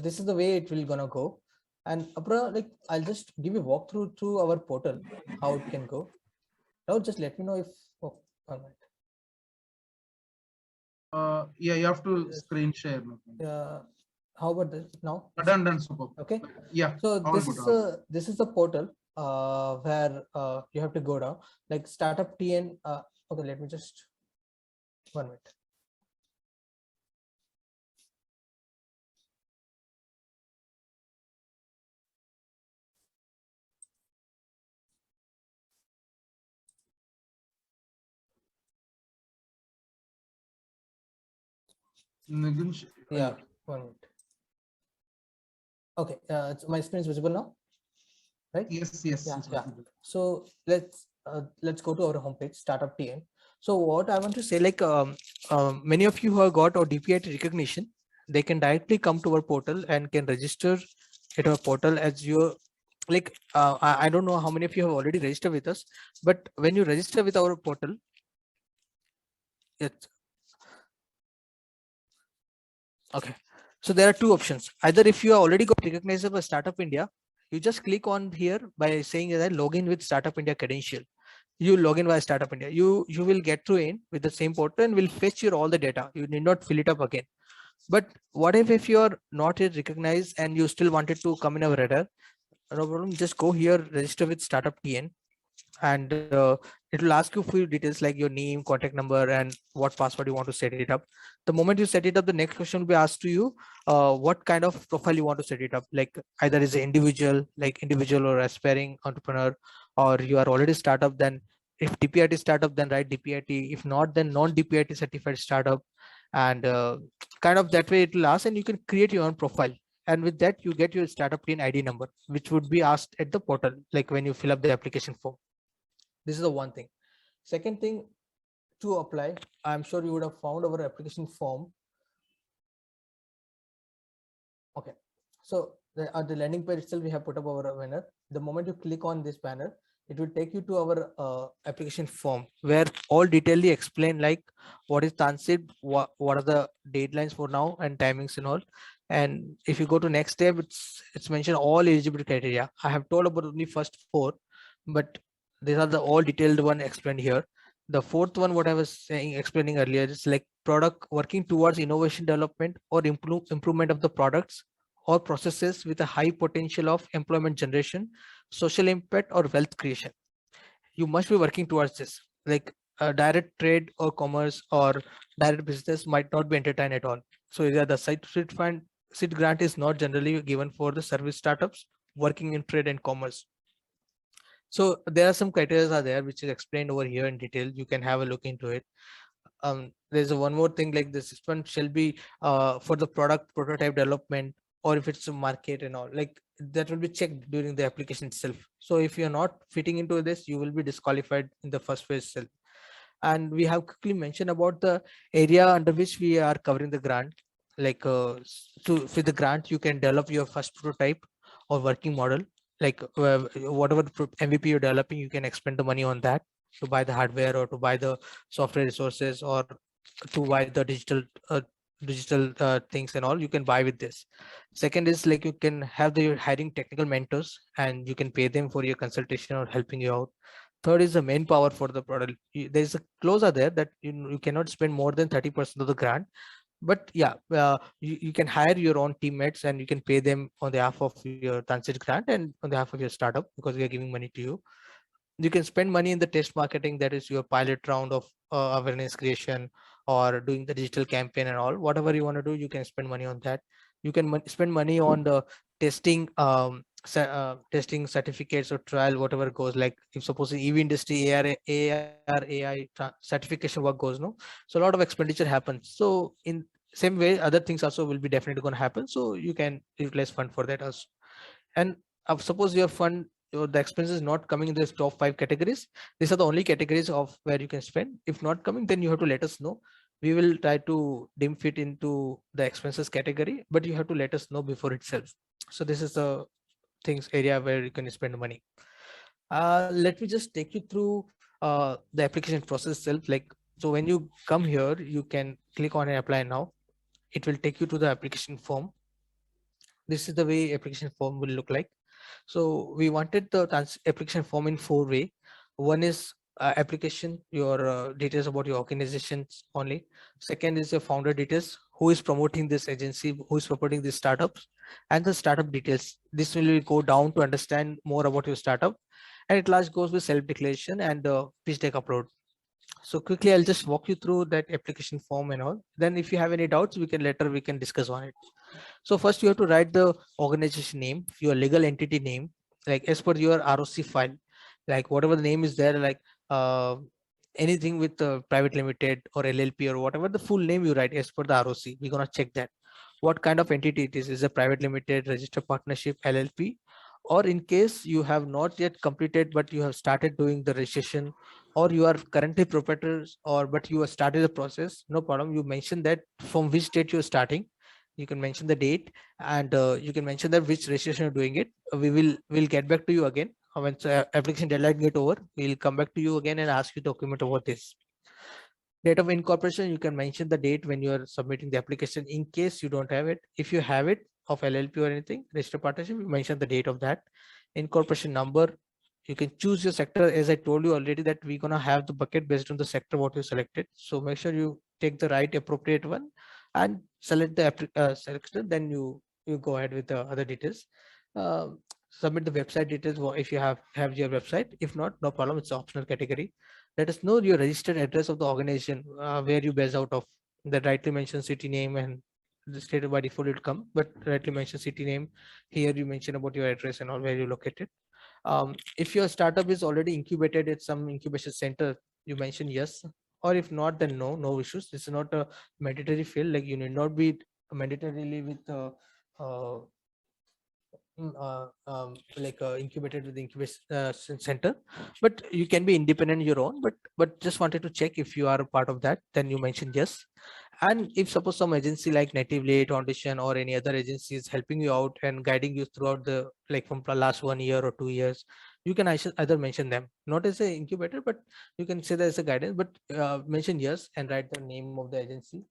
this is the way it will gonna go. And like I'll just give you a walkthrough to our portal, how it can go. Now just let me know if one minute. Yeah, you have to screen share. How about this now? Done, super. Okay. Yeah. So this is the portal where you have to go down, like StartupTN. Okay, let me just 1 minute. Yeah, 1 minute. Okay, my screen is visible now, right? Yes. Yeah. So let's go to our homepage, StartupTN. So what I want to say, like many of you who have got our DPIT recognition, they can directly come to our portal and can register at our portal as your, like I don't know how many of you have already registered with us, but when you register with our portal, it's okay. So there are two options. Either if you are already got recognized by Startup India, you just click on here by saying that login with Startup India credential. You log in via Startup India. You will get to in with the same portal and will fetch your all the data. You need not fill it up again. But what if you are not yet recognized and you still wanted to come in our radar? No problem. Just go here, register with StartupTN, and it will ask you few details like your name, contact number, and what password you want to set it up. The moment you set it up, the next question will be asked to you, what kind of profile you want to set it up, like either is an individual, like individual or aspiring entrepreneur, or you are already startup. Then if DPIT startup, then write DPIT. If not, then non-DPIT certified startup, and kind of that way it will ask, and you can create your own profile. And with that, you get your StartupTN ID number, which would be asked at the portal, like when you fill up the application form. This is the one thing. Second thing, to apply, I'm sure you would have found our application form. Okay, so at the landing page itself, we have put up our banner. The moment you click on this banner, it will take you to our application form, where all detailedly explain like what is TANSEED, what are the deadlines for now and timings and all. And if you go to next step, it's mentioned all eligibility criteria. I have told about only first 4, but these are the all detailed one explained here. The fourth one, what I was explaining earlier, is like product working towards innovation development or improvement of the products or processes with a high potential of employment generation, social impact, or wealth creation. You must be working towards this. Like direct trade or commerce or direct business might not be entertained at all. So yeah, the seed grant is not generally given for the service startups working in trade and commerce. So there are some criteria are there which is explained over here in detail. You can have a look into it. There's one more thing, like this one shall be for the product prototype development, or if it's a market and all, like that will be checked during the application itself. So if you're not fitting into this, you will be disqualified in the first phase itself. And we have quickly mentioned about the area under which we are covering the grant. Like for the grant, you can develop your first prototype or working model. Like whatever MVP you're developing, you can expend the money on that to buy the hardware or to buy the software resources or to buy the digital things and all. You can buy with this. Second is like you can have the hiring technical mentors and you can pay them for your consultation or helping you out. Third is the manpower for the product. There's a clause are there that you cannot spend more than 30% of the grant. But yeah, you can hire your own teammates and you can pay them on behalf of your TANSEED grant and on behalf of your startup, because we are giving money to you. You can spend money in the test marketing, that is your pilot round of awareness creation or doing the digital campaign and all. Whatever you want to do, you can spend money on that. You can spend money on the testing, testing certificates or trial, whatever goes. Like if suppose in EV industry, AI certification work goes, no, so a lot of expenditure happens. So in same way, other things also will be definitely going to happen, so you can utilize fund for that also. And suppose your fund or the expenses not coming in this top 5 categories, these are the only categories of where you can spend. If not coming, then you have to let us know. We will try to dim fit into the expenses category, but you have to let us know before itself. So this is the things area where you can spend money. Let me just take you through the application process itself. Like, so when you come here, you can click on apply now. It will take you to the application form. This is the way application form will look like. So we wanted the application form in 4 ways. One is application, your details about your organizations only. Second is your founder details, who is promoting this agency, who is supporting these startups, and the startup details. This will go down to understand more about your startup. And it last goes with self-declaration and pitch deck upload. So quickly, I'll just walk you through that application form and all. Then if you have any doubts, we can discuss on it. So first you have to write the organization name, your legal entity name, like as per your ROC file, like whatever the name is there, like uh, anything with private limited or LLP or whatever the full name you write as per the ROC. We're gonna check that. What kind of entity it is a private limited, registered partnership, LLP, or in case you have not yet completed but you have started doing the registration, or you are currently proprietors, or but you have started the process, no problem. You mention that from which date you're starting. You can mention the date, and you can mention that which registration you're doing it. We'll get back to you again when application deadline get over. We'll come back to you again and ask you to document about this. Date of incorporation, you can mention the date when you are submitting the application in case you don't have it. If you have it of LLP or anything, registered partnership, you mention the date of that. Incorporation number, you can choose your sector. As I told you already that we're gonna have the bucket based on the sector what you selected. So make sure you take the right appropriate one and select the selection. Then you go ahead with the other details. Uh, Submit the website details if you have your website. If not, no problem. It's optional category. Let us know your registered address of the organization where you base out of. That rightly mention city name, and the state by default will come, but rightly mention city name. Here you mention about your address and all where you located. If your startup is already incubated at some incubation center, you mention yes, or if not, then no issues. This is not a mandatory field. Like you need not be mandatorily with uh, incubated with the incubation center, but you can be independent your own. But just wanted to check if you are a part of that, then you mention yes. And if suppose some agency like Native Lead Foundation or any other agency is helping you out and guiding you throughout the like from the last 1 year or 2 years, you can either mention them not as an incubator, but you can say that as a guidance, but mention yes and write the name of the agency,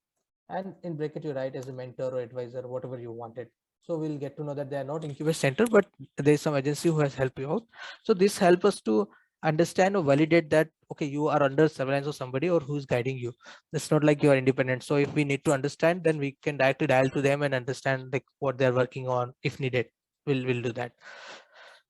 and in bracket you write as a mentor or advisor, whatever you wanted. So we'll get to know that they are not incubation center, but there's some agency who has helped you out. So this helps us to understand or validate that okay, you are under surveillance of somebody or who's guiding you. It's not like you are independent. So if we need to understand, then we can directly dial to them and understand like what they're working on. If needed, we'll do that.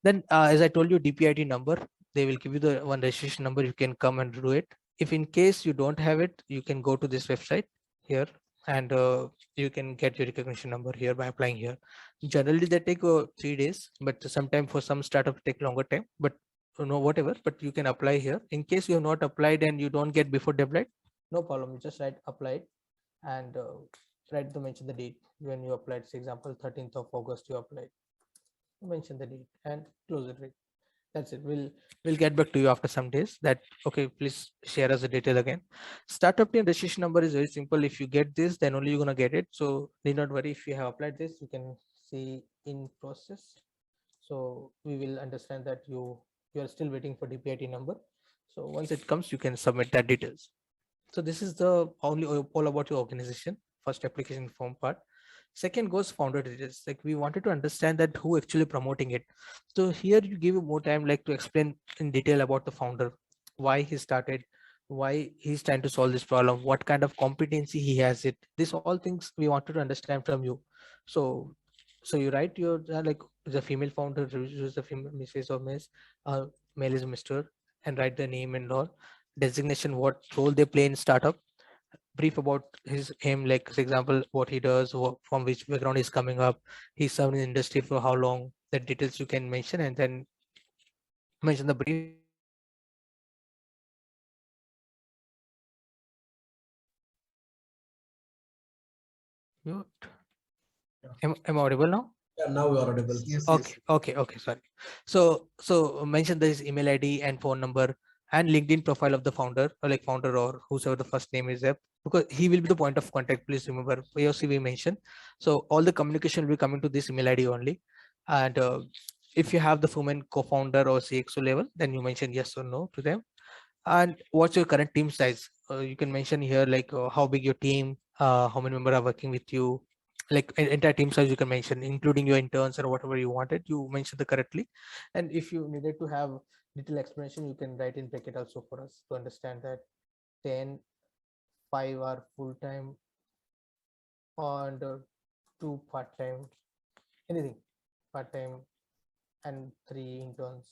Then as I told you, DPID number, they will give you the one registration number. You can come and do it. If in case you don't have it, you can go to this website here, and you can get your recognition number here by applying here. Generally they take 3 days, but sometimes for some startup take longer time, but whatever, but you can apply here. In case you have not applied and you don't get before deadline, no problem, you just write applied and write to mention the date when you applied. For example, 13th of August you applied, mention the date and close it. That's it. We'll get back to you after some days. That okay, please share us the detail again. StartupTN registration number is very simple. If you get this, then only you're gonna get it. So need not worry. If you have applied this, you can see in process. So we will understand that you are still waiting for DPIT number. So once it comes, you can submit that details. So this is the only all about your organization, first application form part. Second goes founder details. Like we wanted to understand that who actually promoting it. So here you give more time like to explain in detail about the founder, why he started, why he's trying to solve this problem, what kind of competency he has it. These all things we wanted to understand from you. So you write your like the female founder, use the female Mrs. or Miss, male is Mr. and write the name and all, designation, what role they play in startup, brief about him, like for example what he does, from which background he's coming up, he's served in the industry for how long, the details you can mention, and then mention the brief. Am I audible now? Yeah, now you are audible. Yes, Okay, sorry. So mention this email ID and phone number and LinkedIn profile of the founder, or like founder or whoever the first name is there, because he will be the point of contact. Please remember, POC we mentioned. So all the communication will be coming to this email ID only. And if you have the woman co-founder or CXO level, then you mention yes or no to them. And what's your current team size? You can mention here like how big your team, how many members are working with you, like entire team size you can mention, including your interns or whatever you wanted. You mentioned the correctly. And if you needed to have little explanation, you can write in bracket also for us to understand that 10, 5 are full-time and 2 part-time, anything part-time, and 3 interns.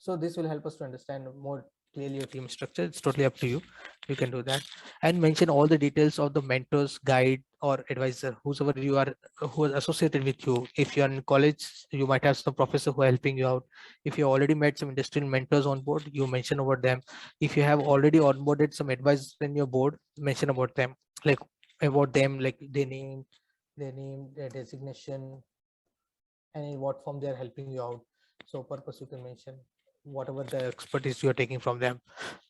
So this will help us to understand more clearly your team structure. It's totally up to you. You can do that and mention all the details of the mentors, guide, or advisor, whosoever you are, who is associated with you. If you are in college, you might have some professor who are helping you out. If you already met some industrial mentors on board, you mention about them. If you have already onboarded some advisors in your board, mention about them, like their name, their designation, and in what form they are helping you out. So purpose you can mention whatever the expertise you are taking from them.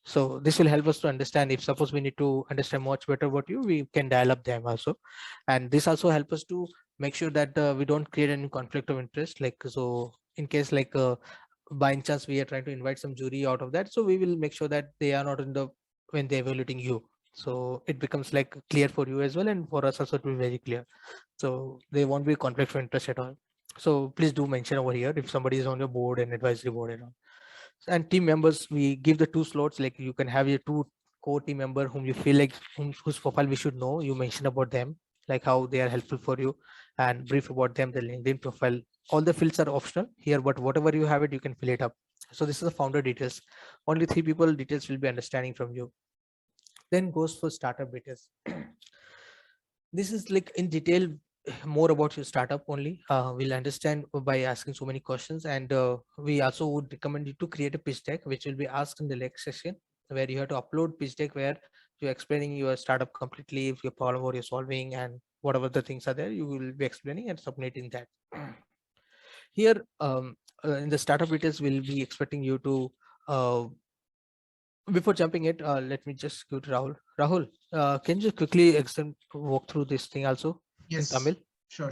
So this will help us to understand. If suppose we need to understand much better about you, we can dial up them also. And this also help us to make sure that we don't create any conflict of interest. Like, so in case like by any chance we are trying to invite some jury out of that, so we will make sure that they are not in the when they're evaluating you. So it becomes like clear for you as well, and for us also to be very clear. So there won't be conflict of interest at all. So please do mention over here if somebody is on your board and advisory board and all. And team members, we give the 2 slots, like you can have your 2 core team member whom you feel like whose profile we should know. You mention about them, like how they are helpful for you, and brief about them, the LinkedIn profile. All the fields are optional here, but whatever you have it, you can fill it up. So this is the founder details. Only 3 people details will be understanding from you. Then goes for startup details. This is like in detail more about your startup only. We'll understand by asking so many questions, and we also would recommend you to create a pitch deck, which will be asked in the next session, where you have to upload pitch deck where you're explaining your startup completely, your problem what you're solving, and whatever the things are there, you will be explaining and submitting that. Here in the startup details, we'll be expecting you to before jumping it, let me just go to Rahul. Rahul, can you quickly walk through this thing also in Yes. Tamil? Sure.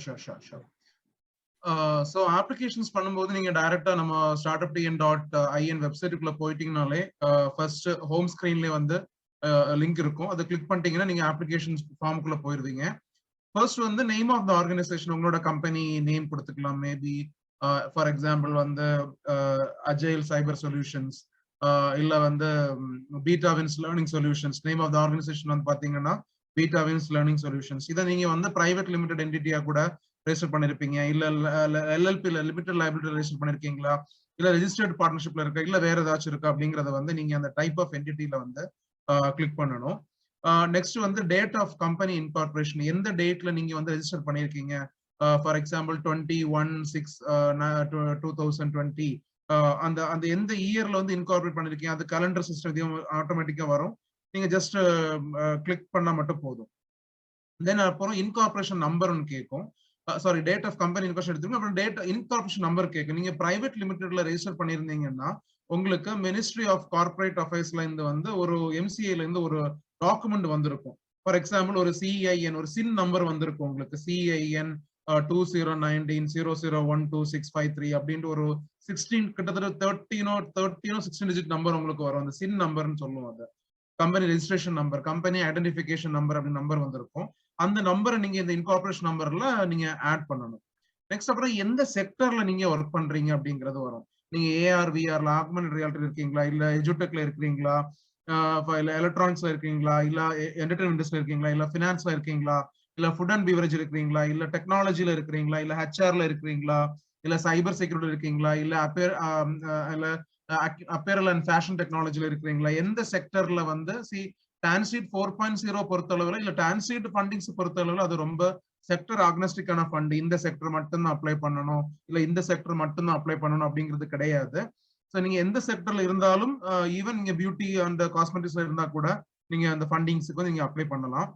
So applications பண்ணும்போது நீங்க டைரக்டா நம்ம startuptn.in வெப்சைட்டுக்குள்ள போயிட்டீங்கனாலே first home ஸ்கிரீன்ல வந்து link இருக்கும். அதை click பண்ணிட்டீங்கன்னா நீங்க அப்ளிகேஷன்ஸ் ஃபார்முக்குள்ள போயிருவீங்க. ஃபர்ஸ்ட் வந்து நேம் ஆஃப் த ஆர்கனைசேஷன், உங்களோட கம்பெனி நேம் கொடுத்துக்கலாம். மேபி ஃபார் எக்ஸாம்பிள் வந்து அஜைல் சைபர் சொல்யூஷன்ஸ், இல்ல வந்து Betavins learning solutions. Name of the organisation வந்து பாத்தீங்கன்னா பீட்டாவின்ஸ் லேர்னிங் சொல்யூஷன்ஸ். இதை நீங்க வந்து பிரைவேட் லிமிடெட் என்டிட்டியா கூட ரெஜிஸ்டர் பண்ணிருப்பீங்க, இல்ல LLP லிமிடெட் லைபிலிட்டி ரெஜிஸ்டர் பண்ணிருக்கீங்களா, இல்ல ரெஜிஸ்டர்ட் பார்ட்னர்ஷிப்ல இருக்கா, இல்ல வேற ஏதாச்சும் இருக்கா அப்படிங்கறத வந்து நீங்க அந்த டைப் ஆஃப் என்டிட்டில வந்து கிளிக் பண்ணணும். நெக்ஸ்ட் வந்து டேட் ஆஃப் கம்பெனி இன்கார்பரேஷன், எந்த டேட்ல நீங்க வந்து ரெஜிஸ்டர் பண்ணிருக்கீங்க. ஃபார் எக்ஸாம்பிள் 21/6/2020 அந்த அந்த எந்த இயர்ல வந்து இன்கார்பரேட் பண்ணிருக்கீங்க, அது கலண்டர் சிஸ்டம் ஆட்டோமேட்டிக்கா வரும். நீங்க ஜஸ்ட் கிளிக் பண்ணா மட்டும் போதும். தென் அப்புறம் இன்கார்பரேஷன் நம்பர்னு கேட்கும். Sorry, date of company incorporation எடுத்துக்கணும். அப்புறம் டேட் இன்கார்பரேஷன் நம்பர் கேட்கும். நீங்க பிரைவேட் லிமிடெட்ல ரெஜிஸ்டர் பண்ணிருந்தீங்கன்னா உங்களுக்கு மினிஸ்ட்ரி ஆஃப் கார்பரேட் அஃபேர்ஸ்ல இருந்து வந்து ஒரு MCA ல இருந்து ஒரு டாக்குமெண்ட் வந்திருக்கும். ஃபார் எக்ஸாம்பிள் ஒரு CIN, ஒரு சின் நம்பர் வந்திருக்கும் உங்களுக்கு. CIN 201900126553 அப்படின்ட்டு ஒரு 16 கிட்டத்தட்ட 13 16 டிஜிட் நம்பர் உங்களுக்கு வரும். அந்த சின் நம்பர்னு சொல்லுவோம். அது company registration number, company identification number அப்படின்னு நம்பர் வந்திருக்கும். அந்த நம்பரை நீங்க இந்த இன்கார்பரேஷன் நம்பர்ல நீங்க ஆட் பண்ணணும். நெக்ஸ்ட் அப்புறம் எந்த செக்டர்ல நீங்க ஒர்க் பண்றீங்க அப்படிங்கிறது வரும். நீங்க AR/VR ஆக்மெண்டட் ரியாலிட்டி இருக்கீங்களா, இல்ல எஜுடெக்ல இருக்கீங்களா, இல்ல எலக்ட்ரானிக்ஸ்ல இருக்கீங்களா, இல்ல என்டர்டைன்மெண்ட் இண்டஸ்ட்ரியில இருக்கீங்களா, இல்ல ஃபினான்ஸ்ல இருக்கீங்களா, இல்ல ஃபுட் அண்ட் பீவரேஜ் இருக்கீங்களா, இல்ல டெக்னாலஜில இருக்கீங்களா, இல்ல HR ல இருக்கீங்களா, இல்ல சைபர் செக்யூரிட்டி இருக்கீங்களா, இல்ல அப்பேரல் அண்ட் ஃபேஷன் டெக்னாலஜில இருக்கிறீங்களா, எந்த செக்டர்ல வந்து TANSEED 4.0 பொறுத்தளவுல, இல்ல TANSEED ஃபண்டிங்ஸ் பொறுத்தளவுல அது ரொம்ப செக்டர் ஆக்னஸ்டிக்கான ஃபண்ட். இந்த செக்டர் மட்டும் தான் அப்ளை பண்ணணும், இல்ல இந்த செக்டர் மட்டும் தான் அப்ளை பண்ணணும் அப்படிங்கிறது கிடையாது. ஸோ நீங்க எந்த செக்டர்ல இருந்தாலும், ஈவன் நீங்க பியூட்டி அண்ட் காஸ்மெட்டிக்ஸ்ல இருந்தா கூட நீங்க அந்த ஃபண்டிங்ஸுக்கு வந்து நீங்க அப்ளை பண்ணலாம்.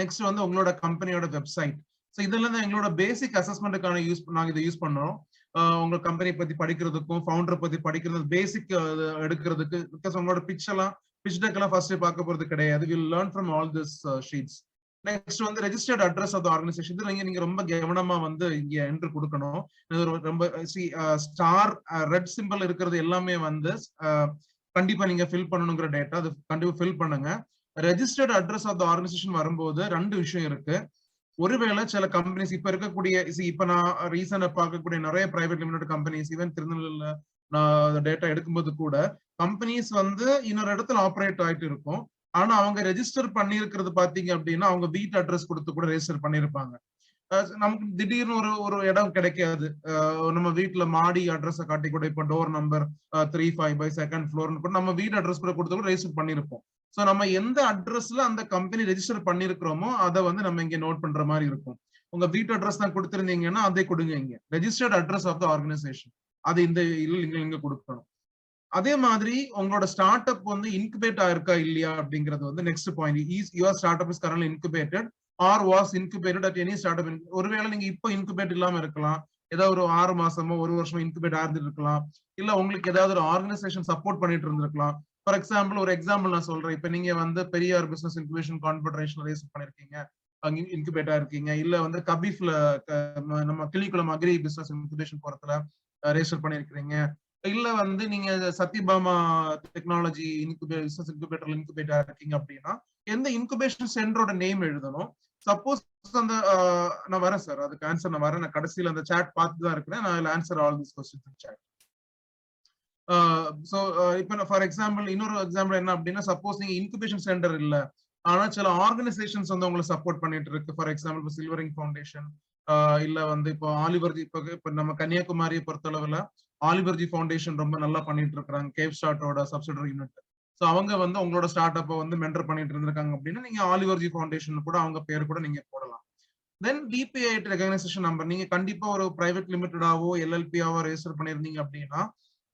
நெக்ஸ்ட் வந்து உங்களோட கம்பெனியோட வெப்சைட். ஸோ இதெல்லாம் தான் எங்களோட பேசிக் அசஸ்மெண்ட்டுக்கான நாங்க இதை யூஸ் பண்ணோம். உங்க கம்பெனி பத்தி படிக்கிறதுக்கும் ஃபவுண்டர் பத்தி படிக்கிறது பேசிக் எடுக்கிறதுக்கு பிகாஸ் உங்களோட பிச் டெக் எல்லாம் ஃபர்ஸ்ட் பார்க்க போறது கிடையாது. Will learn from all this sheets. Next வந்து registered address of the organisation. நீங்க ரொம்ப கவனமா வந்து இங்க என்ட்ரு கொடுக்கணும். ரொம்ப ஸ்டார் ரெட் சிம்பிள் இருக்கிறது எல்லாமே வந்து கண்டிப்பா நீங்க ஃபில் பண்ணணுங்கிற டேட்டா அது கண்டிப்பா ஃபில் பண்ணுங்க. Registered address of the organisation வரும்போது 2 விஷயம் இருக்கு. ஒருவேளை சில கம்பெனிஸ் இப்ப இருக்கக்கூடிய இப்ப நான் ரீசெண்டா பார்க்கக்கூடிய நிறைய பிரைவேட் லிமிடெட் கம்பெனிஸ் ஈவன் திருநெல்வேலியில நான் டேட்டா எடுக்கும்போது கூட கம்பெனிஸ் வந்து இன்னொரு இடத்துல ஆப்ரேட் ஆயிட்டு இருக்கும். ஆனா அவங்க ரெஜிஸ்டர் பண்ணிருக்கிறது பாத்தீங்க அப்படின்னா அவங்க வீட்டு அட்ரஸ் கொடுத்து கூட ரெஜிஸ்டர் பண்ணிருப்பாங்க. நமக்கு திடீர்னு ஒரு இடம் கிடைக்காது. நம்ம வீட்டுல மாடி அட்ரஸை காட்டி கூட இப்ப டோர் நம்பர் 35 2nd floor கூட நம்ம வீட்டு அட்ரஸ் கூட கொடுத்து கூட ரெஜிஸ்டர் பண்ணிருப்போம். சோ நம்ம எந்த அட்ரஸ்ல அந்த கம்பெனி ரெஜிஸ்டர் பண்ணிருக்கிறோமோ அதை வந்து நம்ம இங்க நோட் பண்ற மாதிரி இருக்கும். உங்க வீட்டு அட்ரஸ் தான் கொடுத்திருந்தீங்கன்னா அதை கொடுங்க. இங்க registered address of the organisation அது இந்த இங்க கொடுக்கணும். அதே மாதிரி உங்களோட ஸ்டார்ட் அப் வந்து இன்குபேட் ஆயிருக்கா இல்லையா அப்படிங்கிறது வந்து next point. Your start up is currently incubated or was incubated at any start up. ஒருவேளை நீங்க இப்போ இன்குபேட் இல்லாம இருக்கலாம், ஏதாவது ஒரு 6 மாசமோ 1 வருஷமோ இன்குபேட் ஆயிருந்துட்டு இருக்கலாம். இல்ல உங்களுக்கு ஏதாவது ஒரு ஆர்கனைசேஷன் சப்போர்ட் பண்ணிட்டு இருந்திருக்கலாம். ஃபார் எக்ஸாம்பிள் ஒரு எக்ஸாம்பிள் நான் சொல்றேன். இப்ப நீங்க வந்து Periyar business incubation confederation race பண்ணிருக்கீங்க, இன்குபேட் ஆயிருக்கீங்க. இல்ல வந்து கபீஃப்ல நம்ம கிளிக்குளம் அக்ரி பிசினஸ் இன்குபேஷன் போறதுல ரெஜிஸ்டர் பண்ணிருக்கீங்க. இல்ல வந்து நீங்க சத்யபாமா டெக்னாலஜி பிசினஸ் இன்குபேட்டர்ல இன்குபேட் ஆயிருக்கீங்க அப்படின்னா எந்த இன்குபேஷன் சென்டரோட நேம் எழுதணும். சப்போஸ் அந்த நான் வரேன் சார், அதுக்கு ஆன்சர் நான் வரேன். நான் கடைசியில் அந்த சாட் பார்த்து தான் இருக்கிறேன். நான் answer all this questions in chat. So இப்போ ஃபார் எக்ஸாம்பிள் இன்னொரு எக்ஸாம்பிள் என்ன அப்படின்னா, சப்போஸ் நீங்க இன்குபேஷன் சென்டர் இல்ல ஆனா சில ஆர்கனைசேஷன்ஸ் வந்து உங்களை சப்போர்ட் பண்ணிட்டு இருக்கு. ஃபார் எக்ஸாம்பிள் இப்போ சில்வரிங் ஃபவுண்டேஷன் இல்ல வந்து இப்போ ஆலிவர்ஜி இப்போ நம்ம கன்னியாகுமரியை பொறுத்தளவுல ஆலிவர்ஜி ஃபவுண்டேஷன் ரொம்ப நல்லா பண்ணிட்டு இருக்காங்க. கேவ் ஸ்டார்ட்டோட சப்சிடரி யூனிட். ஸோ அவங்க வந்து உங்களோட ஸ்டார்ட் அப்பை வந்து மென்டர் பண்ணிட்டு இருந்திருக்காங்க அப்படின்னா நீங்க ஆலிவர்ஜி ஃபவுண்டேஷன் கூட அவங்க பேர் கூட நீங்க போடலாம். தென் டிபிஐடி ரெகனைசேஷன் நம்பர் நீங்க கண்டிப்பா ஒரு பிரைவேட் லிமிடெடாவோ எல்எல்பியாவோ ரெஜிஸ்டர் பண்ணிருந்தீங்க அப்படின்னா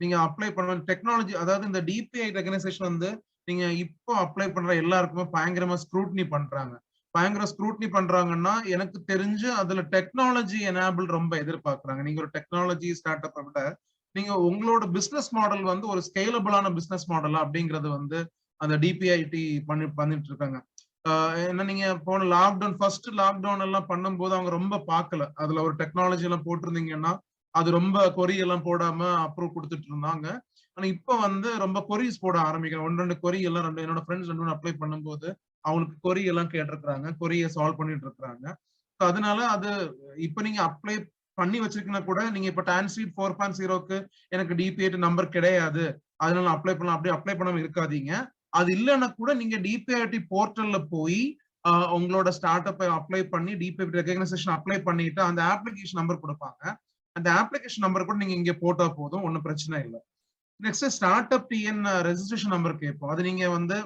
நீங்க அப்ளை பண்ண டெக்னாலஜி, அதாவது இந்த டிபிஐ ரெகனைசேஷன் வந்து நீங்க இப்போ அப்ளை பண்ற எல்லாருக்குமே பயங்கரமா ஸ்க்ரூட்னி பண்றாங்க. பயங்கர ஸ்க்ரூட்னி பண்றாங்கன்னா எனக்கு தெரிஞ்சு அதுல டெக்னாலஜி எனேபிள் ரொம்ப எதிர்பார்க்கறாங்க. நீங்க ஒரு டெக்னாலஜி ஸ்டார்ட் அப்பை விட நீங்க உங்களோட பிசினஸ் மாடல் வந்து ஒரு ஸ்கேலபிளான பிசினஸ் மாடல் அப்படிங்கறது வந்து அந்த டிபிஐடி பண்ணிட்டு இருக்காங்க. என்ன நீங்க போன லாக்டவுன் ஃபர்ஸ்ட் லாக்டவுன் எல்லாம் பண்ணும்போது அவங்க ரொம்ப பார்க்கல. அதுல ஒரு டெக்னாலஜி எல்லாம் போட்டிருந்தீங்கன்னா அது ரொம்ப கொரி எல்லாம் போடாம அப்ரூவ் கொடுத்துட்டு இருந்தாங்க. ஆனா இப்ப வந்து ரொம்ப கொரிஸ் போட ஆரம்பிக்கிறேன். 1-2 கொரி எல்லாம் என்னோட ஃப்ரெண்ட்ஸ் 2 அப்ளை பண்ணும்போது அவங்களுக்கு கொரி எல்லாம் கேட்டிருக்காங்க, கொரியை சால்வ் பண்ணிட்டு இருக்காங்க. அதனால அது இப்ப நீங்க அப்ளை பண்ணி வச்சிருக்கீங்கன்னா கூட நீங்க இப்ப டான்சீட் 4.0க்கு எனக்கு டிபிஐடி நம்பர் கிடையாது அதனால அப்ளை பண்ணலாம் அப்படி அப்ளை பண்ணாம இருக்காதீங்க. அது இல்லைன்னா கூட நீங்க டிபிஐடி போர்ட்டல்ல போய் உங்களோட ஸ்டார்ட் அப்பை அப்ளை பண்ணி டிபிஐடி ரெகனைசேஷன் அப்ளை பண்ணிட்டு அந்த அப்ளிகேஷன் நம்பர் கொடுப்பாங்க. அந்த அப்ளிகேஷன் நம்பர் கூட நீங்க இங்க போட்டா போதும், ஒன்னும் பிரச்சனை இல்லை. நெக்ஸ்ட் StartupTN ரெஜிஸ்ட்ரேஷன் நம்பர் கேட்போம். அது நீங்க வந்து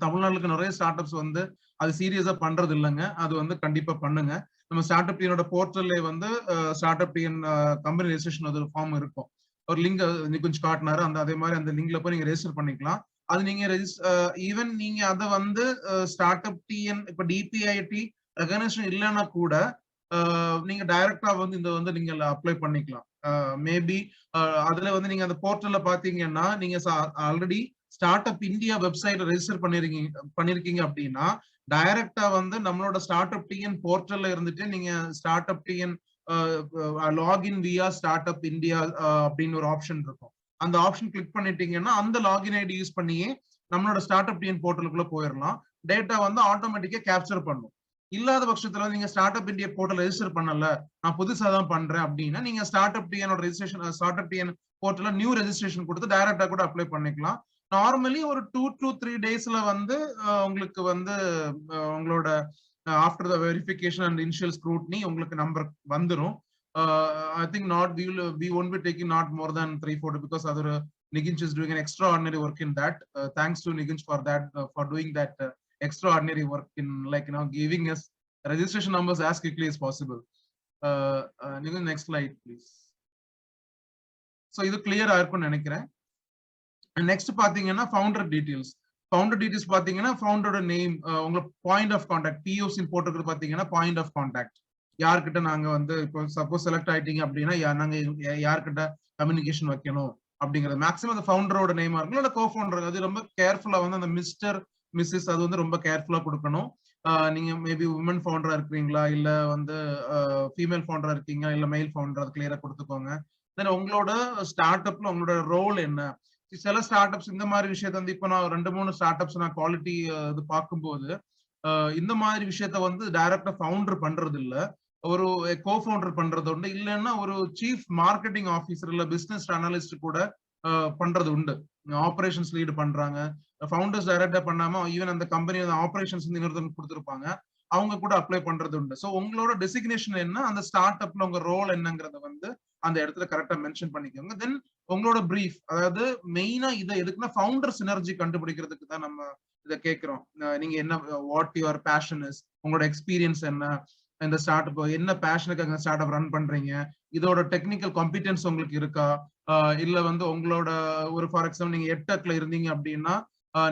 தமிழ்நாட்டுக்கு நிறைய ஸ்டார்ட் அப்ஸ் வந்து அது சீரியஸா பண்றது இல்லைங்க. அது வந்து கண்டிப்பா பண்ணுங்க. நம்ம StartupTN போர்ட்டல்ல வந்து StartupTN கம்பெனி ரெஜிஸ்ட்ரேஷன் ஒரு ஃபார்ம் இருக்கும். ஒரு லிங்க் நிகுஞ்ச் காட்டினாரு, அதே மாதிரி அந்த லிங்க்ல போய் நீங்க ரெஜிஸ்டர் பண்ணிக்கலாம். அது நீங்க ஈவன் நீங்க அதை வந்து StartupTN இப்ப டிபிஐடி ரெகனைசேஷன் இல்லைன்னா கூட நீங்க டைரக்டா வந்து இந்த வந்து நீங்க அப்ளை பண்ணிக்கலாம். மேபி அதுல வந்து நீங்க அந்த போர்ட்டல்ல பாத்தீங்கன்னா நீங்க ஆல்ரெடி ஸ்டார்ட் அப் இந்தியா வெப்சைட்ல ரெஜிஸ்டர் பண்ணிருக்கீங்க அப்படின்னா டைரக்டா வந்து நம்மளோட StartupTN போர்ட்டல்ல இருந்துட்டு நீங்க StartupTN லாகின் வியா ஸ்டார்ட் அப் இந்தியா அப்படின்னு ஒரு ஆப்ஷன் இருக்கும். அந்த ஆப்ஷன் கிளிக் பண்ணிட்டீங்கன்னா அந்த லாகின் ஐடி யூஸ் பண்ணியே நம்மளோட StartupTN போர்ட்டலுக்குள்ள போயிடலாம். டேட்டா வந்து ஆட்டோமேட்டிக்கா கேப்சர் பண்ணும். இல்லாத பட்சத்துல நீங்க startup India portal register பண்ணல, நான் புதுசா தான் பண்றேன் அப்படின்னா நீங்க StartupTN ரெஜிஸ்ட்ரேஷன் StartupTN போர்ட்டல்ல நியூ ரெஜிஸ்ட்ரேஷன் கொடுத்து டைரக்டா கூட அப்ளை பண்ணிக்கலாம். நார்மலி ஒரு 2 to 3 டேஸ்ல வந்து உங்களுக்கு வந்து உங்களோட after the verification and initial scrutiny உங்களுக்கு நம்பர் வந்துரும். I think we won't be taking not more than 3-4 because other Nikunj is doing an extraordinary work in that. Thanks to Nikunj for that, for doing that extraordinary work in giving us registration numbers as quickly as possible. Nikunj, next slide please. So இது clear ஆயிருக்கும்னு நினைக்கிறேன். Next பாத்தீங்கன்னா founder details பாத்தீங்கன்னா ஃபவுண்டரோட name, உங்க point of contact POC போட்டுக்கிறது பாத்தீங்கன்னா point of contact. யார்கிட்ட நாங்க வந்து இப்போ சப்போஸ் செலக்ட் ஆயிட்டீங்க அப்படின்னா நாங்க யார்கிட்ட கம்யூனிகேஷன் வைக்கணும் அப்படிங்கிறது மேக்ஸிமம் அந்த ஃபவுண்டரோட நேமா இருக்கும் இல்ல கோ ஃபவுண்டர். அது ரொம்ப கேர்ஃபுல்லா வந்து அந்த மிஸ்டர் மிஸ்ஸஸ் அது வந்து ரொம்ப கேர்ஃபுல்லா கொடுக்கணும். நீங்க மேபி உமன் ஃபவுண்டரா இருக்கிறீங்களா இல்ல வந்து ஃபீமேல் ஃபவுண்டரா இருக்கீங்க இல்ல மெயில் ஃபவுண்டர் அது கிளியரா கொடுத்துக்கோங்க. தென் உங்களோட ஸ்டார்ட் அப்ல உங்களோட ரோல் என்ன. சில ஸ்டார்ட் அப்ஸ் இந்த மாதிரி விஷயத்த வந்து இப்போ நான் 2-3 ஸ்டார்ட் அப்ஸ் நான் குவாலிட்டி இது பார்க்கும்போது இந்த மாதிரி விஷயத்த வந்து டைரக்டா ஃபவுண்டர் பண்றது இல்ல, ஒரு கோ ஃபவுண்டர் பண்றது உண்டு. இல்லைன்னா ஒரு சீஃப் மார்க்கெட்டிங் ஆஃபீஸர் இல்ல பிசினஸ் அனலிஸ்ட் கூட பண்றது உண்டு. ஆபரேஷன்ஸ் லீடு பண்றாங்க. ஃபவுண்டர்ஸ் டைரக்டா பண்ணாம ஈவன் அந்த கம்பெனி ஆபரேஷன்ஸ் இன்னொருத்தவங்க கொடுத்துருப்பாங்க, அவங்க கூட அப்ளை பண்றது உண்டு. ஸோ உங்களோட டெசிக்னேஷன் என்ன, அந்த ஸ்டார்ட் அப்ல உங்க ரோல் என்னங்கறத வந்து அந்த இடத்துல கரெக்டா மென்ஷன் பண்ணிக்கோங்க. தென் உங்களோட பிரீஃப், அதாவது மெயினா இதை எதுக்குன்னா ஃபவுண்டர் சினர்ஜி கண்டுபிடிக்கிறதுக்கு தான் நம்ம இதை கேட்கிறோம். நீங்க என்ன, வாட் யுவர் பேஷன் இஸ், உங்களோட எக்ஸ்பீரியன்ஸ் என்ன, இந்த ஸ்டார்ட் அப் என்ன பேஷனுக்காக ஸ்டார்ட் அப் ரன் பண்றீங்க, இதோட டெக்னிக்கல் காம்பிடன்ஸ் உங்களுக்கு இருக்கா, இல்ல வந்து உங்களோட ஒரு ஃபார் எக்ஸாம்பிள் நீங்க எட்டக்ல இருந்தீங்க அப்படின்னா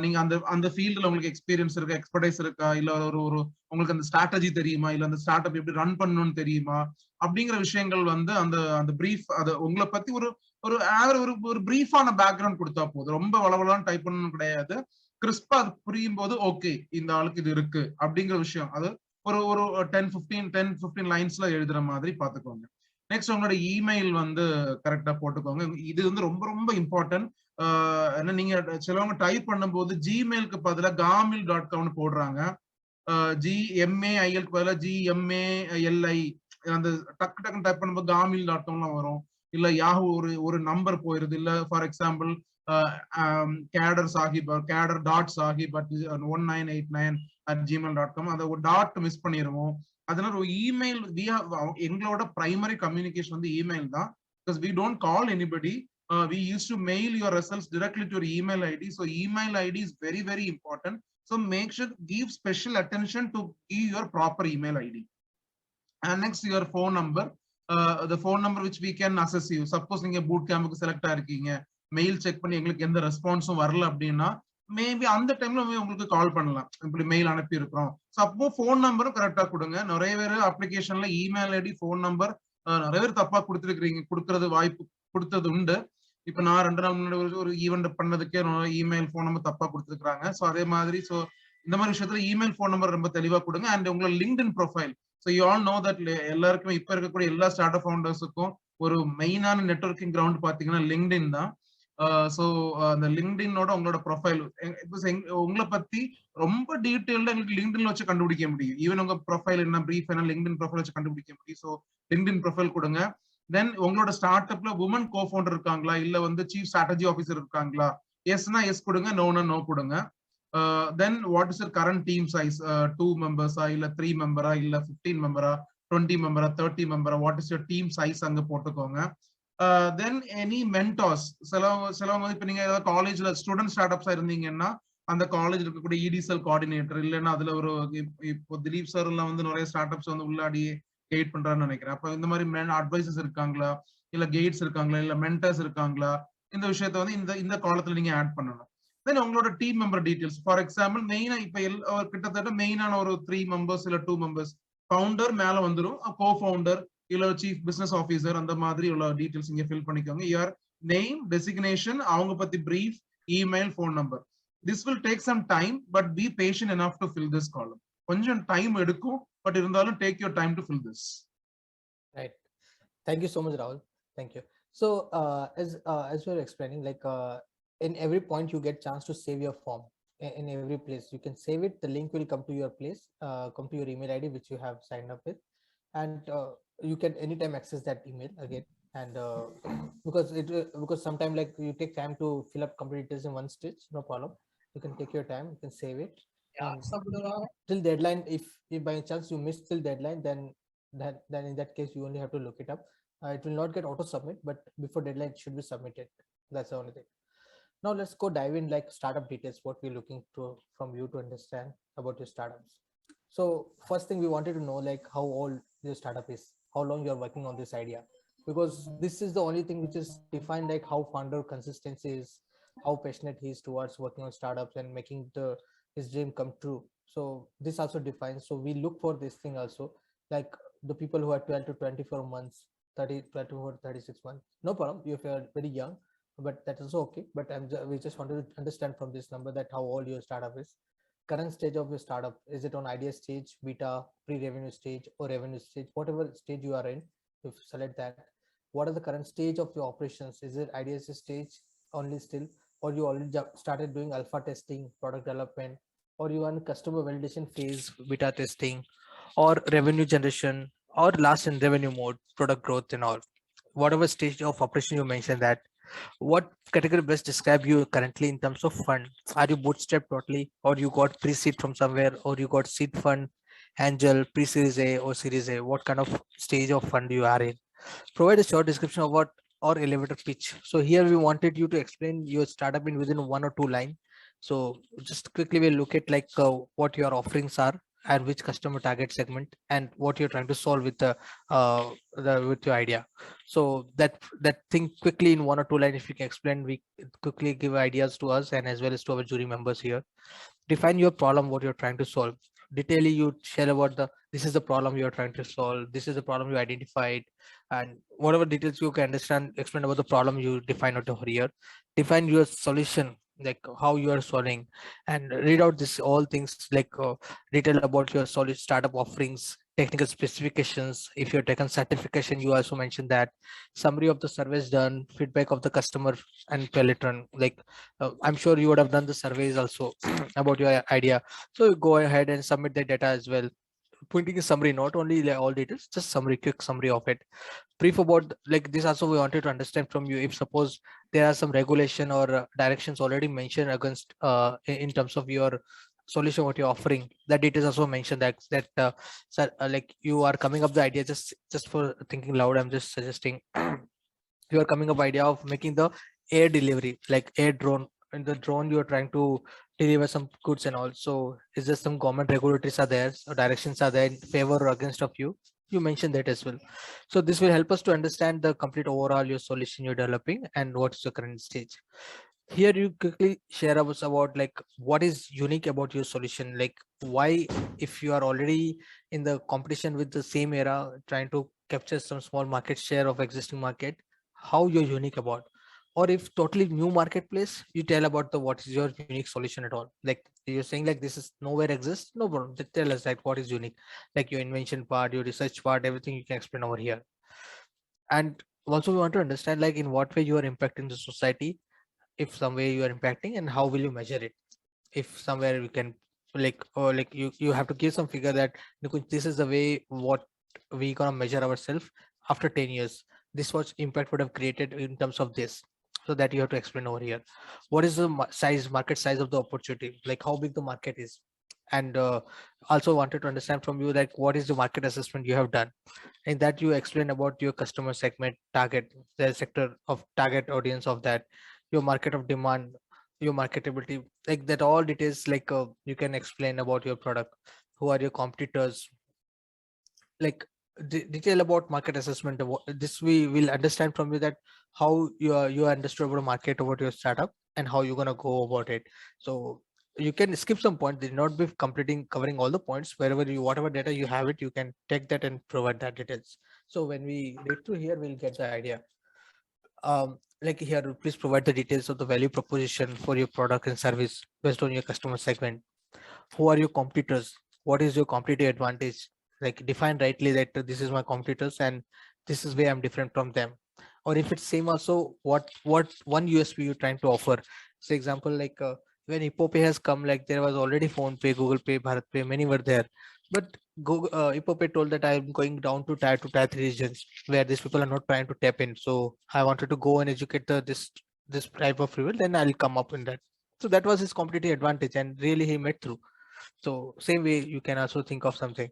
நீங்க அந்த அந்த ஃபீல்டுல உங்களுக்கு எக்ஸ்பீரியன்ஸ் இருக்கா, எக்ஸ்பர்டைஸ் இருக்கா, இல்ல ஒரு ஒரு உங்களுக்கு அந்த ஸ்ட்ராட்டஜி தெரியுமா, இல்ல அந்த ஸ்டார்ட் அப் எப்படி ரன் பண்ணணும்னு தெரியுமா, அப்படிங்கிற விஷயங்கள் வந்து அந்த அந்த பிரீஃப், அது உங்களை பத்தி ஒரு ஒரு ஒரு ஒரு பிரீஃபான பேக்ரவுண்ட் கொடுத்தா போதும். ரொம்ப வளவலான்னு டைப் பண்ணணும் கிடையாது. கிறிஸ்பா அது புரியும் போது ஓகே இந்த ஆளுக்கு இது இருக்கு அப்படிங்கிற விஷயம் அது ஒரு ஒரு 10-15 லைன்ஸ்ல எழுதுற மாதிரி பாத்துக்கோங்க. நெக்ஸ்ட் உங்களோட இமெயில் வந்து கரெக்டா போட்டுக்கோங்க. இது வந்து ரொம்ப ரொம்ப இம்பார்ட்டன்ட். ஏன்னா நீங்க சிலவங்க டைப் பண்ணும்போது ஜிமெயிலுக்கு பதிலாக gmail.comனு போடுறாங்க. GMAIL பதிலாக GMALI அந்த டக்கு டக்குன்னு டைப் பண்ணும்போது gmail.comலாம் வரும். இல்ல யாஹூ ஒரு ஒரு நம்பர் போயிருது. இல்ல for example cadre Sahib cadre dot Sahib at 1989@gmail.com அதை ஒரு டாட் மிஸ் பண்ணிடுவோம். அதனால ஒரு இமெயில் எங்களோட பிரைமரி கம்யூனிகேஷன் வந்து இமெயில் தான். because we don't call anybody. We used to mail your results directly to your email ID. So email ID is very very important. So make sure give special attention to give your proper email ID. And next your phone number. The phone number which we can assess you. Suppose நீங்க boot campக்கு select ஆயிருக்கீங்க, mail check பண்ணி எங்களுக்கு எந்த ரெஸ்பான்ஸும் வரல அப்படின்னா maybe அந்த டைம்ல உங்களுக்கு கால் பண்ணலாம். இப்படி மெயில் அனுப்பி இருக்கிறோம். அப்போ போன் நம்பரும் கரெக்டா கொடுங்க. நிறைய பேர் அப்ளிகேஷன்ல இமெயில் ஐடி போன் நம்பர் நிறைய பேர் தப்பா கொடுத்துருக்கீங்க, கொடுக்கறது வாய்ப்பு கொடுத்தது உண்டு. இப்ப நான் 2 நாள் முன்னாடி ஒரு ஈவெண்ட் பண்ணதுக்கே இமெயில் போன் நம்பர் தப்பா கொடுத்துருக்காங்க. ஸோ அதே மாதிரி ஸோ இந்த மாதிரி விஷயத்துல இமெயில் போன் நம்பர் ரொம்ப தெளிவா கொடுங்க. அண்ட் உங்களோட LinkedIn profile. So you all know that எல்லாருக்குமே இப்ப இருக்கக்கூடிய எல்லா ஸ்டார்ட் அப் ஃபவுண்டர்ஸுக்கும் ஒரு மெயினான நெட்வொர்க்கிங் கிரவுண்ட் பாத்தீங்கன்னா லிங்க்டின் தான். ஸோ அந்த லிங்க்டினோட உங்களோட ப்ரொஃபைல் உங்களை பத்தி ரொம்ப டீட்டெயில்டா எங்களுக்கு லிங்க்டின்ல வச்சு கண்டுபிடிக்க முடியும். ஈவன் உங்க ப்ரொஃபைல் என்ன பிரீஃப் என்ன லிங்க்டின் ப்ரொஃபைல் வச்சு கண்டுபிடிக்க முடியும். ஸோ லிங்க்டின் ப்ரொஃபைல் கொடுங்க. தென் உங்களோட ஸ்டார்ட் அப்ல உமன் கோ ஃபவுண்டர் இருக்காங்களா, இல்ல வந்து சீஃப் ஸ்ட்ராட்டஜி ஆஃபீஸர் இருக்காங்களா, எஸ்னா எஸ் கொடுங்க, நோனா நோ கொடுங்க. Then what is your current team size, 2 மெம்பர்ஸா இல்ல 3 மெம்பரா இல்ல 15 மெம்பரா 20 மெம்பரா 30 மெம்பரா, what is your team size அங்க போட்டுக்கோங்க. தென் எனி மென்டார்ஸ், சிலவங்க இப்ப நீங்க ஏதாவது காலேஜ்ல ஸ்டூடெண்ட் ஸ்டார்ட் அப்ஸா இருந்தீங்கன்னா அந்த காலேஜ் இருக்கக்கூடிய இடிசல் கோஆர்டினேட்டர் இல்லைன்னா அதுல ஒரு இப்போ திலீப் சார் எல்லாம் வந்து நிறைய ஸ்டார்ட் அப்ஸ் வந்து உள்ளாடி கைட் பண்றாருன்னு நினைக்கிறேன். அப்ப இந்த மாதிரி அட்வைசர்ஸ் இருக்காங்களா, இல்ல கைட்ஸ் இருக்காங்களா, இல்ல மென்டர்ஸ் இருக்காங்களா, இந்த விஷயத்த வந்து இந்த இந்த காலத்துல நீங்க ஆட் பண்ணணும். தென் உங்களோட team member details, for example மெயினா இப்ப கிட்டத்தட்ட மெயினான ஒரு 3 மெம்பர்ஸ் இல்ல 2 மெம்பர்ஸ், ஃபவுண்டர் மேல வந்துடும், கோ ஃபவுண்டர் இல்ல சீஃப் பிசினஸ் ஆஃபீஸர், அந்த மாதிரி உள்ள டீடைல்ஸ் இங்க ஃபில் பண்ணிக்கோங்க. யுவர் நேம், டெசிக்னேஷன், அவங்க பத்தி brief, email, phone number. This will take some time but be patient enough to fill this column. கொஞ்சம் டைம் எடுக்கும், பட் இருந்தாலும் take your time to fill this. Right. Thank you so much, Rahul. Thank you. So as we are explaining, like in every point you get chance to save your form in every place. You can save it. The link will come to your place, come to your email ID which you have signed up with, and you can anytime access that email again. And because sometimes like you take time to fill up complete details in one stitch, no problem. You can take your time. You can save it. Till deadline, if by chance you miss till deadline, then in that case you only have to look it up. It will not get auto submit, but before deadline it should be submitted. That's the only thing. Now let's go dive in like startup details, what we're looking to from you to understand about your startups. So first thing we wanted to know, like how old your startup is, how long you're working on this idea, because this is the only thing which is defined like how founder consistency is, how passionate he is towards working on startups and making his dream come true. So this also defines. So we look for this thing also, like the people who are 12 to 24 months, 12 to 36 months, no problem if you're very young, but that is okay. But we just wanted to understand from this number that how old your startup is, current stage of your startup. Is it on idea stage, beta, pre-revenue stage, or revenue stage? Whatever stage you are in, you select that. What are the current stage of your operations? Is it idea stage only still, or you already started doing alpha testing, product development, or you are in customer validation phase, beta testing, or revenue generation, or last in revenue mode, product growth and all? Whatever stage of operation you mentioned that, what category best describe you currently in terms of fund? Are you bootstrapped totally, or you got pre-seed from somewhere, or you got seed fund, angel, pre-series A or series A? What kind of stage of fund you are in? Provide a short description of what or elevator pitch. So here we wanted you to explain your startup in within 1 or 2 line. So just quickly we'll look at like what your offerings are and which customer target segment and what you're trying to solve with with your idea. So that thing quickly in 1 or 2 line, if you can explain, we quickly give ideas to us and as well as to our jury members here. Define your problem, what you're trying to solve. Detail you share about this is the problem you're trying to solve, this is the problem you identified, and whatever details you can understand, explain about the problem you define out over here. Define your solution, like how you are solving, and read out this all things like detail about your solid startup offerings, technical specifications. If you're taken certification, you also mentioned that, summary of the surveys done, feedback of the customer, and peloton. Like I'm sure you would have done the surveys also about your idea, so you go ahead and submit the data as well, putting a summary, not only like all details, just summary, quick summary of it. Brief about like this also we wanted to understand from you, if suppose there are some regulation or directions already mentioned against in terms of your solution what you're offering, that details also mentioned like you are coming up the idea, just for thinking loud, I'm just suggesting you are coming up idea of making the air delivery, like air drone. In the drone you are trying to deliver some goods and all. So is there some government regulatories are there or directions are there in favor or against of you? You mentioned that as well. So this will help us to understand the complete overall your solution you're developing and what's the current stage. Here you quickly share us about like what is unique about your solution, like why, if you are already in the competition with the same era trying to capture some small market share of existing market, how you're unique about. Or if totally new marketplace, you tell about the what is your unique solution at all. Like you're saying like this is nowhere exists, no problem, just tell us like what is unique, like your invention part, your research part, everything you can explain over here. And also we want to understand like in what way you are impacting the society, if some way you are impacting, and how will you measure it. If somewhere we can like, or like you have to give some figure that this is the way what we gonna measure ourselves after 10 years, this was impact would have created in terms of this. So that you have to explain over here. What is the market size of the opportunity, like how big the market is. And also wanted to understand from you like what is the market assessment you have done, in that you explain about your customer segment, target, the sector of target audience of that, your market of demand, your marketability, like that all details, like you can explain about your product, who are your competitors, like detail about market assessment of this we will understand from you, that how you understood about the market, about your startup, and how you're going to go about it. So you can skip some point, did not be covering all the points. Wherever you, whatever data you have it, you can take that and provide that details. So when we read through here, we'll get the idea. Like here, please provide the details of the value proposition for your product and service based on your customer segment. Who are your competitors? What is your competitive advantage? Like define rightly that this is my competitors and this is where I'm different from them. Or if it's same also, what one USP you're trying to offer. So example, like when HippoPay has come, like there was already Phone Pay, Google Pay, Bharat Pay, many were there. But Google, HippoPay told that I'm going down to tier 3 regions where these people are not trying to tap in. So I wanted to go and educate this type of people, then I'll come up in that. So that was his competitive advantage, and really he made through. So same way you can also think of something.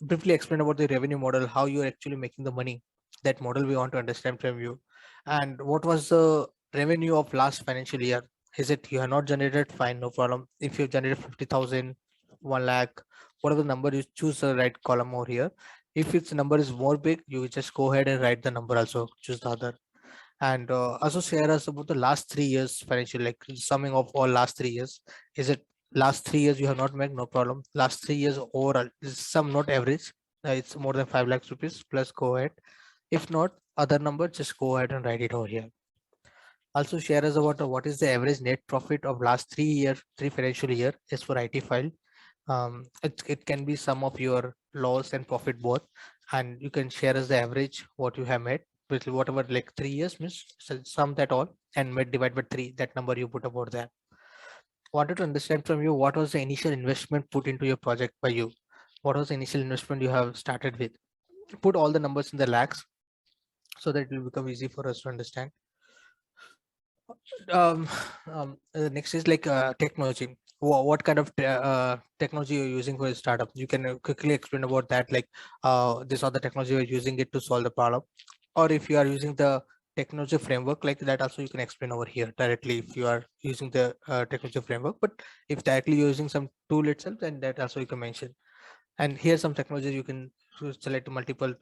Briefly explain about the revenue model, how you're actually making the money. That model we want to understand from you. And what was the revenue of last financial year? Is it you have not generated? Fine, no problem. If you generated 50,000, 1 lakh, whatever number, you choose the right column over here. If its number is more big, you just go ahead and write the number also, choose the other. And also share us about the last 3 years financial, like summing of all last 3 years. Is it last 3 years you have not made? No problem. Last 3 years overall is some, not average. it's more than 5 lakhs rupees plus, go ahead. If not, other number, just go ahead and write it over here. Also share us about what is the average net profit of last 3 financial year is for IT file. It can be sum of your loss and profit both, and you can share us the average what you have made with whatever, like 3 years means sum that all and made divide by 3, that number you put about that. Wanted to understand from you, what was the initial investment put into your project by you? What was the initial investment you have started with? Put all the numbers in the lakhs so that it will become easy for us to understand. Next is like technology. What kind of technology you're using for a startup? You can quickly explain about that, like this are the technology you're using it to solve the problem. Or if you are using the technology framework like that, also you can explain over here directly if you are using the technology framework. But if directly you're using some tool itself, then that also you can mention. And here's some technology you can select multiple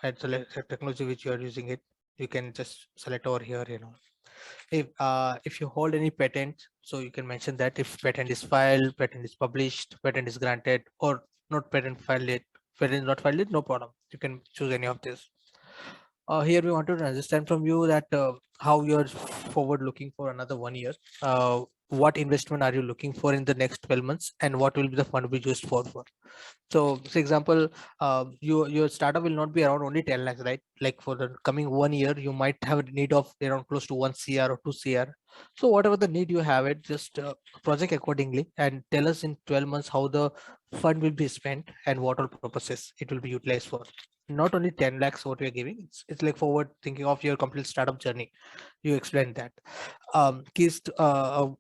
and select technology which you are using it. You can just select over here, if you hold any patent, so you can mention that if patent is filed, patent is published, patent is granted, or not patent filed yet, patent is not filed yet, no problem, you can choose any of this. Here we wanted to understand from you that how you're forward looking for another 1 year. What investment are you looking for in the next 12 months, and what will be the fund be used for? So, for example, your startup will not be around only 10 lakhs, right? Like for the coming 1 year, you might have a need of around close to 1 CR or 2 CR. So whatever the need you have it, just project accordingly and tell us in 12 months how the fund will be spent and what all purposes it will be utilized for. Not only 10 lakhs what we are giving, it's like forward thinking of your complete startup journey. You explained that. Keys,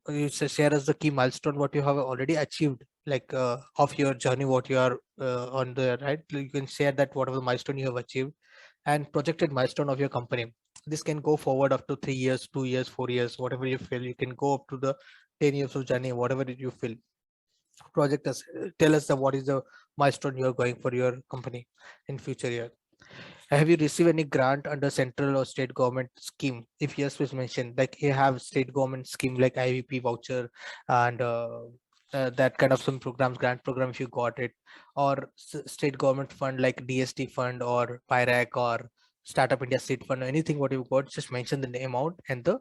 you share us the key milestone what you have already achieved, like of your journey, what you are on the right. You can share that whatever milestone you have achieved and projected milestone of your company. This can go forward up to 3 years, 2 years, 4 years, whatever you feel. You can go up to the 10 years of journey, whatever you feel. Project us, tell us what is the milestone you are going for your company in future year. Have you received any grant under central or state government scheme? If yes, please mention. Like you have state government scheme like IVP voucher and that kind of some programs, grant program if you got it, or state government fund like DST fund or PIRAC or Startup India Seed Fund, anything what you got, just mention the amount and the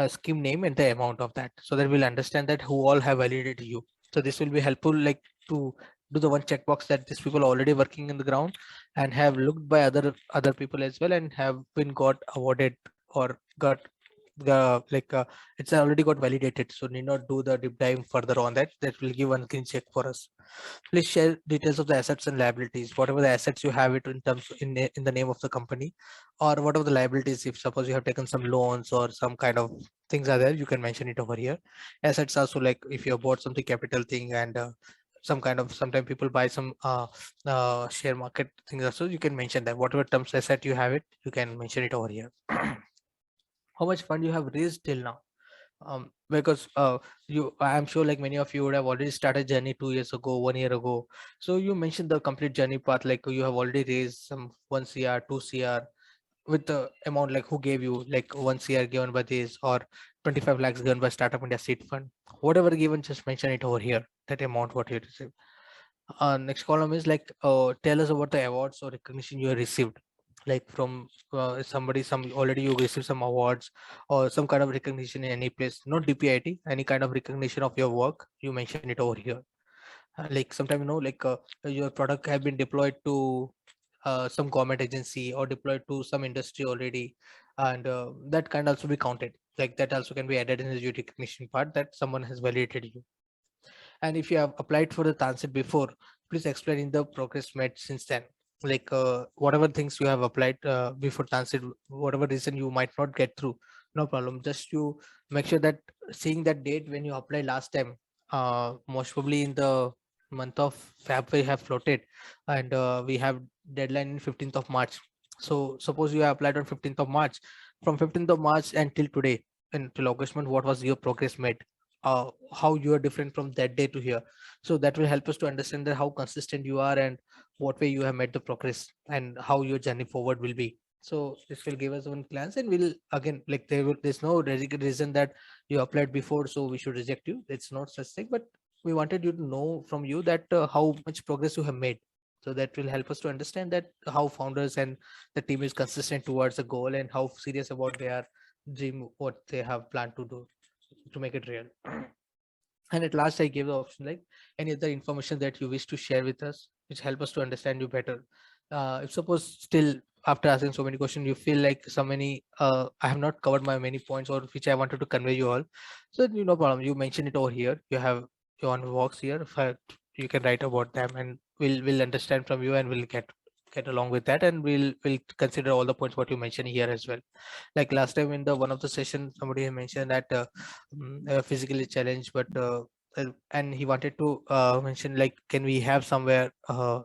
scheme name and the amount of that, so that we'll understand that who all have validated you. So this will be helpful, like to do the one checkbox that these people are already working in the ground and have looked by other people as well and have been got awarded or got the it's already got validated, so need not do the deep dive further on that. That will give one clean check for us. Please share details of the assets and liabilities, whatever the assets you have it in terms in the name of the company, or whatever the liabilities, if suppose you have taken some loans or some kind of things are there, you can mention it over here. Assets also, like if you have bought something capital thing and some kind of, sometimes people buy some share market things also, you can mention that whatever terms asset you have it, you can mention it over here. How much fund you have raised till now? Because I'm sure like many of you would have already started journey 2 years ago, 1 year ago. So you mentioned the complete journey path, like you have already raised some 1 CR, 2 CR with the amount, like who gave you like 1 CR given by this or 25 lakhs given by Startup India Seed Fund, whatever given, just mention it over here, that amount what you received. Next column is like tell us about the awards or recognition you have received, like from somebody, some already you received some awards or some kind of recognition in any place, not DPIT, any kind of recognition of your work, you mention it over here. Like sometimes like your product have been deployed to some government agency or deployed to some industry already, and that can also be counted, like that also can be added in the recognition part that someone has validated you. And if you have applied for the TANSEED before, please explain in the progress made since then. Like whatever things you have applied before TANSEED, whatever reason you might not get through, no problem. Just you make sure that seeing that date when you applied last time, most probably in the month of Feb we have floated, and we have deadline in 15th of March. So suppose you have applied on 15th of March, from 15th of March until today, until August month, what was your progress made? How you are different from that day to here, so that will help us to understand that how consistent you are and what way you have made the progress and how your journey forward will be. So this will give us one glance, and we'll again, like there's no reason that you applied before so we should reject you. It's not such thing, but we wanted you to know from you that how much progress you have made. So that will help us to understand that how founders and the team is consistent towards a goal and how serious about their dream, what they have planned to do to make it real. And at last, I gave the option like any other information that you wish to share with us, which help us to understand you better. If suppose still after asking so many questions, you feel like so many, I have not covered my many points or which I wanted to convey you all. So no problem. You mention it over here. You have your own works here. If you can write about them, and we'll understand from you, and we'll get along with that, and we'll consider all the points what you mentioned here as well. Like last time in the one of the session, somebody mentioned that physically challenged, but and he wanted to mention like, can we have somewhere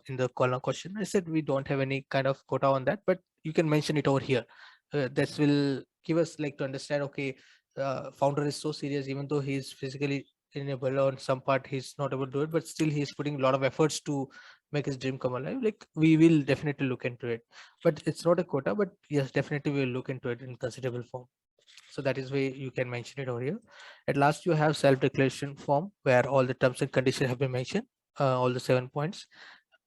in the column question? I said we don't have any kind of quota on that, but you can mention it over here. This will give us like to understand, okay, founder is so serious, even though he's physically enable on some part, he's not able to do it, but still he's putting a lot of efforts to make his dream come alive. Like we will definitely look into it, but it's not a quota, but yes, definitely we'll look into it in considerable form. So that is why you can mention it over here. At last, you have self-declaration form where all the terms and conditions have been mentioned, all the 7 points,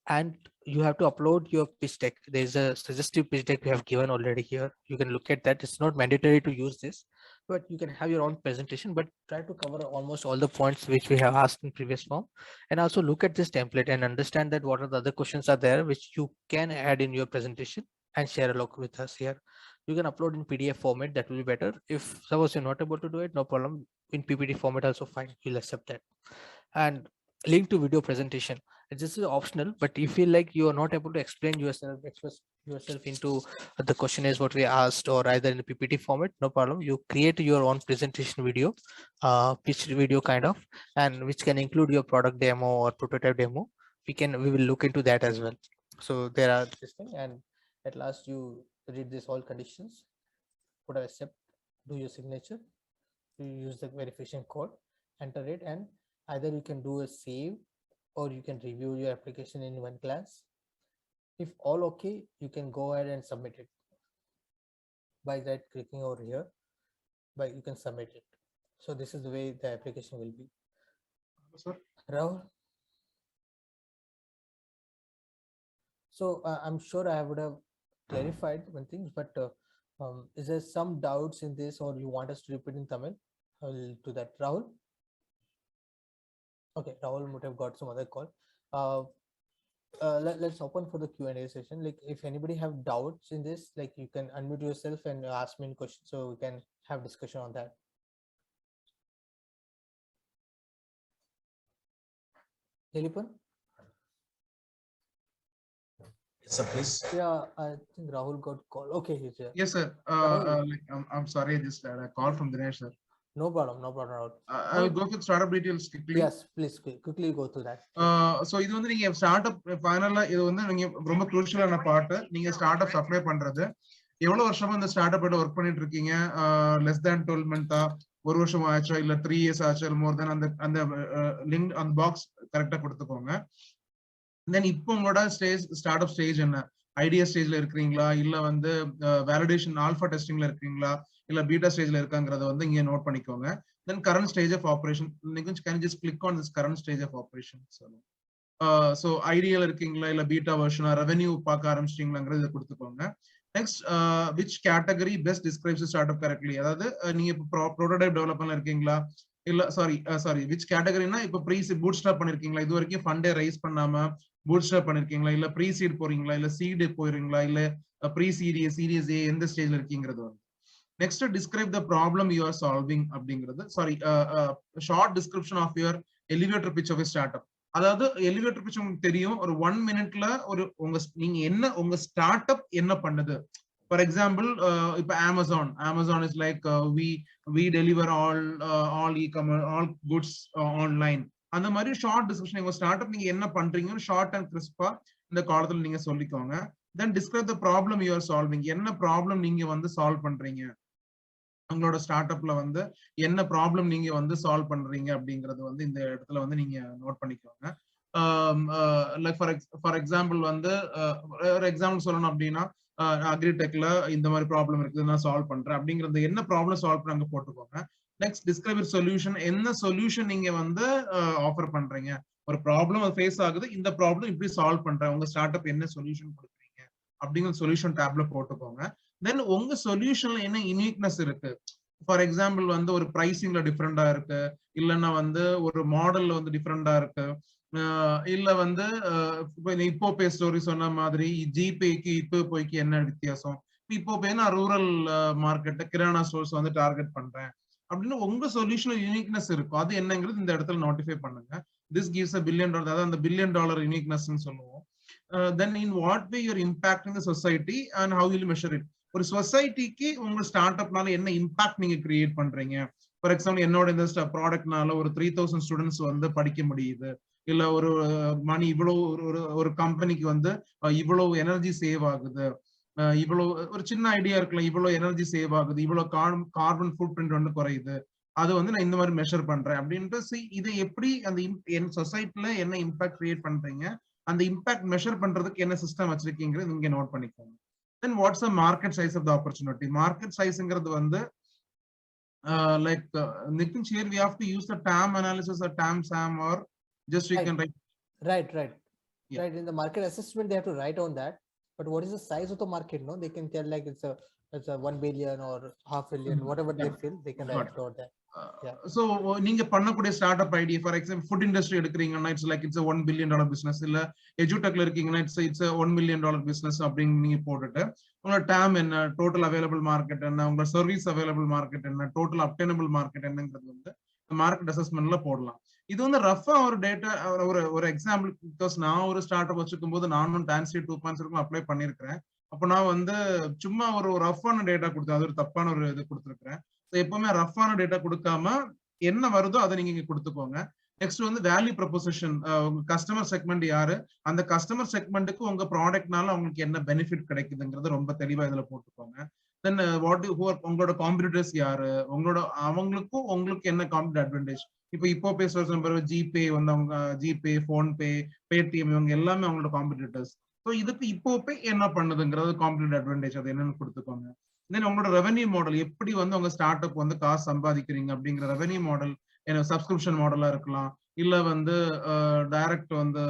and you have to upload your pitch deck. There's a suggestive pitch deck we have given already here. You can look at that. It's not mandatory to use this, but you can have your own presentation, but try to cover almost all the points which we have asked in previous form. And also look at this template and understand that what are the other questions are there which you can add in your presentation and share along with us here. You can upload in PDF format, that will be better. If suppose you're not able to do it, no problem. In PPT format also fine, we'll accept that. And link to video presentation. This is optional, but you feel like you are not able to explain yourself, express yourself into the question is what we asked, or either in the PPT format, no problem. You create your own presentation video, pitch video kind of, and which can include your product demo or prototype demo. We will look into that as well. So there are this thing, and at last you read this all conditions, put a accept, do your signature, you use the verification code, enter it, and either you can do a save or you can review your application in one glance. If all okay, you can go ahead and submit it by that clicking over here, but you can submit it. So this is the way the application will be. Sir? Rahul? So I'm sure I would have clarified one thing, but is there some doubts in this, or you want us to repeat in Tamil? I will do that. Rahul? Okay, Rahul would have got some other call. Let's open for the Q&A session. Like if anybody have doubts in this, like you can unmute yourself and ask me a question so we can have discussion on that. Dilipan? Yes, sir, please. Yeah, I think Rahul got call. Okay, he's here. Yes, sir. I'm sorry, I just had a call from Dinesh, sir. No problem, Rahul. I'll go with startup details quickly. Yes, please quickly go through that. So இது வந்து நீங்க startup ஃபைனலா இது வந்து நீங்க ரொம்ப குரூஷியலான part. நீங்க startup apply பண்றது எவ்வளவு வருஷமா இந்த ஸ்டார்ட்அப் ஒர்க் பண்ணிட்டு இருக்கீங்க? லெஸ் than 12 மந்த்தா, ஒரு வருஷம் ஆச்சா, இல்ல 3 இயர்ஸ் ஆச்சா, மோர் தென் அந்த லிங்க் அந்த பாக்ஸ் கரெக்டா கொடுத்துக்கோங்க. தென் இப்போ உங்களோட ஸ்டார்ட்அப் ஸ்டேஜ் என்ன? ஐடியா ஸ்டேஜ்ல இருக்கிறீங்களா, இல்ல வந்து வேலிடேஷன் ஆல்பா டெஸ்டிங்ல இருக்கீங்களா, இல்ல பீட்டா ஸ்டேஜ்ல இருக்காங்கறத வந்து இங்க நோட் பண்ணிக்கோங்க. Then current stage of operation. Nikunj, can you just click on this current stage of operation? So ideal இருக்கீங்களா, இல்ல beta version, revenue பார்க்க ஆரம்பிச்சிட்டீங்களாங்கறத கொடுத்துக்கோங்க. Next, which category best describes the startup correctly? அதாவது நீங்க இப்போ prototype developmentல இருக்கீங்களா, இல்ல sorry which categoryனா இப்போ pre-seed bootstrap பண்ணிருக்கீங்களா, இது வரைக்கும் fund raise பண்ணாம bootstrap பண்ணிருக்கீங்களா, இல்ல pre-seed போறீங்களா, இல்ல seed போறீங்களா, இல்ல pre-series, series A எந்த ஸ்டேஜ்ல இருக்கீங்கறது. Next, describe the problem you are solving அப்படிங்கிறது. Sorry, short description of your elevator pitch of a startup. அதாவது elevator pitch உங்களுக்கு தெரியும், ஒரு 1 minute-ல ஒரு நீங்க என்ன உங்க ஸ்டார்ட்அப் என்ன பண்ணுது. For example, இப்ப Amazon is like we deliver all e-commerce, all goods online. அந்த மாதிரி ஷார்ட் டிஸ்கிரிப்ஷன் உங்க ஸ்டார்ட்அப் நீங்க என்ன பண்றீங்கன்னு ஷார்ட் அண்ட் கிறிஸ்பா இந்த காலத்துல நீங்க சொல்லிக்கோங்க. Then describe the problem you are solving. என்ன ப்ராப்ளம் நீங்க வந்து சால்வ் பண்றீங்க, உங்களோட ஸ்டார்ட்அப்ல வந்து என்ன ப்ராப்ளம் நீங்க வந்து சால்வ் பண்றீங்க அப்படிங்கறது வந்து இந்த இடத்துல வந்து நீங்க நோட் பண்ணிக்கோங்க. லைக் ஃபார் எக்ஸாம்பிள் வந்து ஒரு எக்ஸாம்பிள் சொல்லணும் அப்படின்னா, அக்ரிடெக்ல இந்த மாதிரி ப்ராப்ளம் இருக்குது, நான் சால்வ் பண்றேன் அப்படிங்கறது என்ன ப்ராப்ளம் சால்வ் பண்ணாங்க போட்டுக்கோங்க. Next, describe solution. என்ன சொல்யூஷன் நீங்க வந்து ஆஃபர் பண்றீங்க, ஒரு ப்ராப்ளம் ஃபேஸ் ஆகுது, இந்த ப்ராப்ளம் இப்படி சால்வ் பண்றேன், உங்க ஸ்டார்ட் அப் என்ன சொல்யூஷன் கொடுக்குறீங்க அப்படிங்கிற சொல்யூஷன் டேப்ல போட்டுக்கோங்க. தென் உங்க சொல்யூஷன்ல என்ன யூனிக்னஸ் இருக்கு, ஃபார் எக்ஸாம்பிள் வந்து ஒரு பிரைசிங்ல டிஃப்ரெண்டா இருக்கு, இல்லைன்னா வந்து ஒரு மாடல்ல வந்து டிஃப்ரெண்டா இருக்கு, இல்ல வந்து இப்போ பே ஸ்டோரி சொன்ன மாதிரி ஜிபேக்கு இப்போ போய்க்கு என்ன வித்தியாசம், இப்போ போய் நான் ரூரல் மார்க்கெட் கிரானா ஸ்டோர்ஸ் வந்து டார்கெட் பண்றேன் அப்படின்னு உங்க சொல்யூஷன்ல யூனிக்னஸ் இருக்கும். அது என்னங்கிறது இந்த இடத்துல நோட்டிஃபை பண்ணுங்க. திஸ் கிவ்ஸ் $1 billion, அதாவது அந்த $1 billion யூனிக்னஸ் சொல்லுவோம். Then in what way your impact in the society and how will measure it. ஒரு சொசைட்டிக்கு உங்க ஸ்டார்ட் அப்னால என்ன இம்பாக்ட் நீங்க கிரியேட் பண்றீங்க. ஃபார் எக்ஸாம்பிள் என்னோட இந்த ப்ராடக்ட்னால ஒரு 3000 ஸ்டூடெண்ட்ஸ் வந்து படிக்க முடியுது, இல்ல ஒரு மணி இவ்வளவு ஒரு கம்பெனிக்கு வந்து இவ்வளவு எனர்ஜி சேவ் ஆகுது, இவ்வளவு ஒரு சின்ன ஐடியா இருக்கலாம், இவ்வளவு எனர்ஜி சேவ் ஆகுது, இவ்வளவு கார்பன் ஃபுட் பிரிண்ட் வந்து குறையுது, அது வந்து நான் இந்த மாதிரி மெஷர் பண்றேன் அப்படின்ட்டு இதை எப்படி அந்த என் சொசைட்டில என்ன இம்பாக்ட் கிரியேட் பண்றீங்க, அந்த இம்பாக்ட் மெஷர் பண்றதுக்கு என்ன சிஸ்டம் வச்சிருக்கீங்கிறது இங்க நோட் பண்ணிக்கோங்க. Then what's the market size of the opportunity? Market sizeங்கிறது வந்து like Nikunj, here we have to use the TAM analysis or TAM SAM, or just we can write. Right. Yeah. Right. In the market assessment, they have to write on that. But what is the size of the market? No, they can tell like it's a 1 billion or $500 million, whatever they feel, they can write about that. So நீங்க பண்ணக்கூடிய start up idea, for example food industry எடுக்கிறீங்கன்னா it's a $1 billion business, இல்ல எஜுடெக்ல இருக்கீங்கன்னா it's $1 million business அப்படின்னு நீங்க போட்டுட்டு உங்களோட டேம் என்ன, டோட்டல் அவைலபிள் மார்க்கெட் என்ன, உங்க சர்வீஸ் அவைலபிள் மார்க்கெட் என்ன, டோட்டல் அப்டெனபிள் மார்க்கெட் என்னங்கிறது வந்து மார்க்கெட் அசஸ்மெண்ட்ல போடலாம். இது வந்து ரஃபா ஒரு டேட்டா ஒரு எக்ஸாம்பிள், பிகாஸ் நான் ஒரு ஸ்டார்ட் அப் வச்சுக்கும் போது நானும் TANSEED 2.0 அப்ளை பண்ணிருக்கிறேன். அப்போ நான் வந்து சும்மா ஒரு ரஃபான டேட்டா கொடுத்தேன், அது ஒரு தப்பான ஒரு இது கொடுத்துருக்கிறேன். எப்பவுமே ரஃபான டேட்டா கொடுக்காம என்ன வருதோ அதை நீங்க இங்க கொடுத்துக்கோங்க. நெக்ஸ்ட் வந்து வேல்யூ ப்ரொபோசிஷன், உங்க கஸ்டமர் செக்மெண்ட் யாரு, அந்த கஸ்டமர் செக்மெண்ட்டுக்கு உங்க ப்ராடக்ட்னால உங்களுக்கு என்ன பெனிஃபிட் கிடைக்குதுங்கிறது ரொம்ப தெளிவா இதுல போட்டுக்கோங்க. தென் உங்களோட காம்படிட்டர்ஸ் யாரு, அவங்களுக்கும் உங்களுக்கு என்ன காம்படிட்டிவ் அட்வான்டேஜ். இப்போ பேசுற ஜிபே வந்து அவங்க ஜிபே, போன்பே, பேடிஎம் இவங்க எல்லாமே அவங்களோட காம்படிட்டர்ஸ். ஸோ இதுக்கு இப்போ என்ன பண்ணுதுங்கிறது காம்படிட்டிவ் அட்வான்டேஜ், அது என்னன்னு கொடுத்துக்கோங்க. தென் உங்களோட ரெவன்யூ மாடல், எப்படி வந்து உங்க ஸ்டார்ட் அப் வந்து காசு சம்பாதிக்கிறீங்க அப்படிங்கிற ரெவன்யூ மாடல், சப்ஸ்கிரிப்ஷன் மாடலா இருக்கலாம், இல்ல வந்து டைரக்ட் வந்து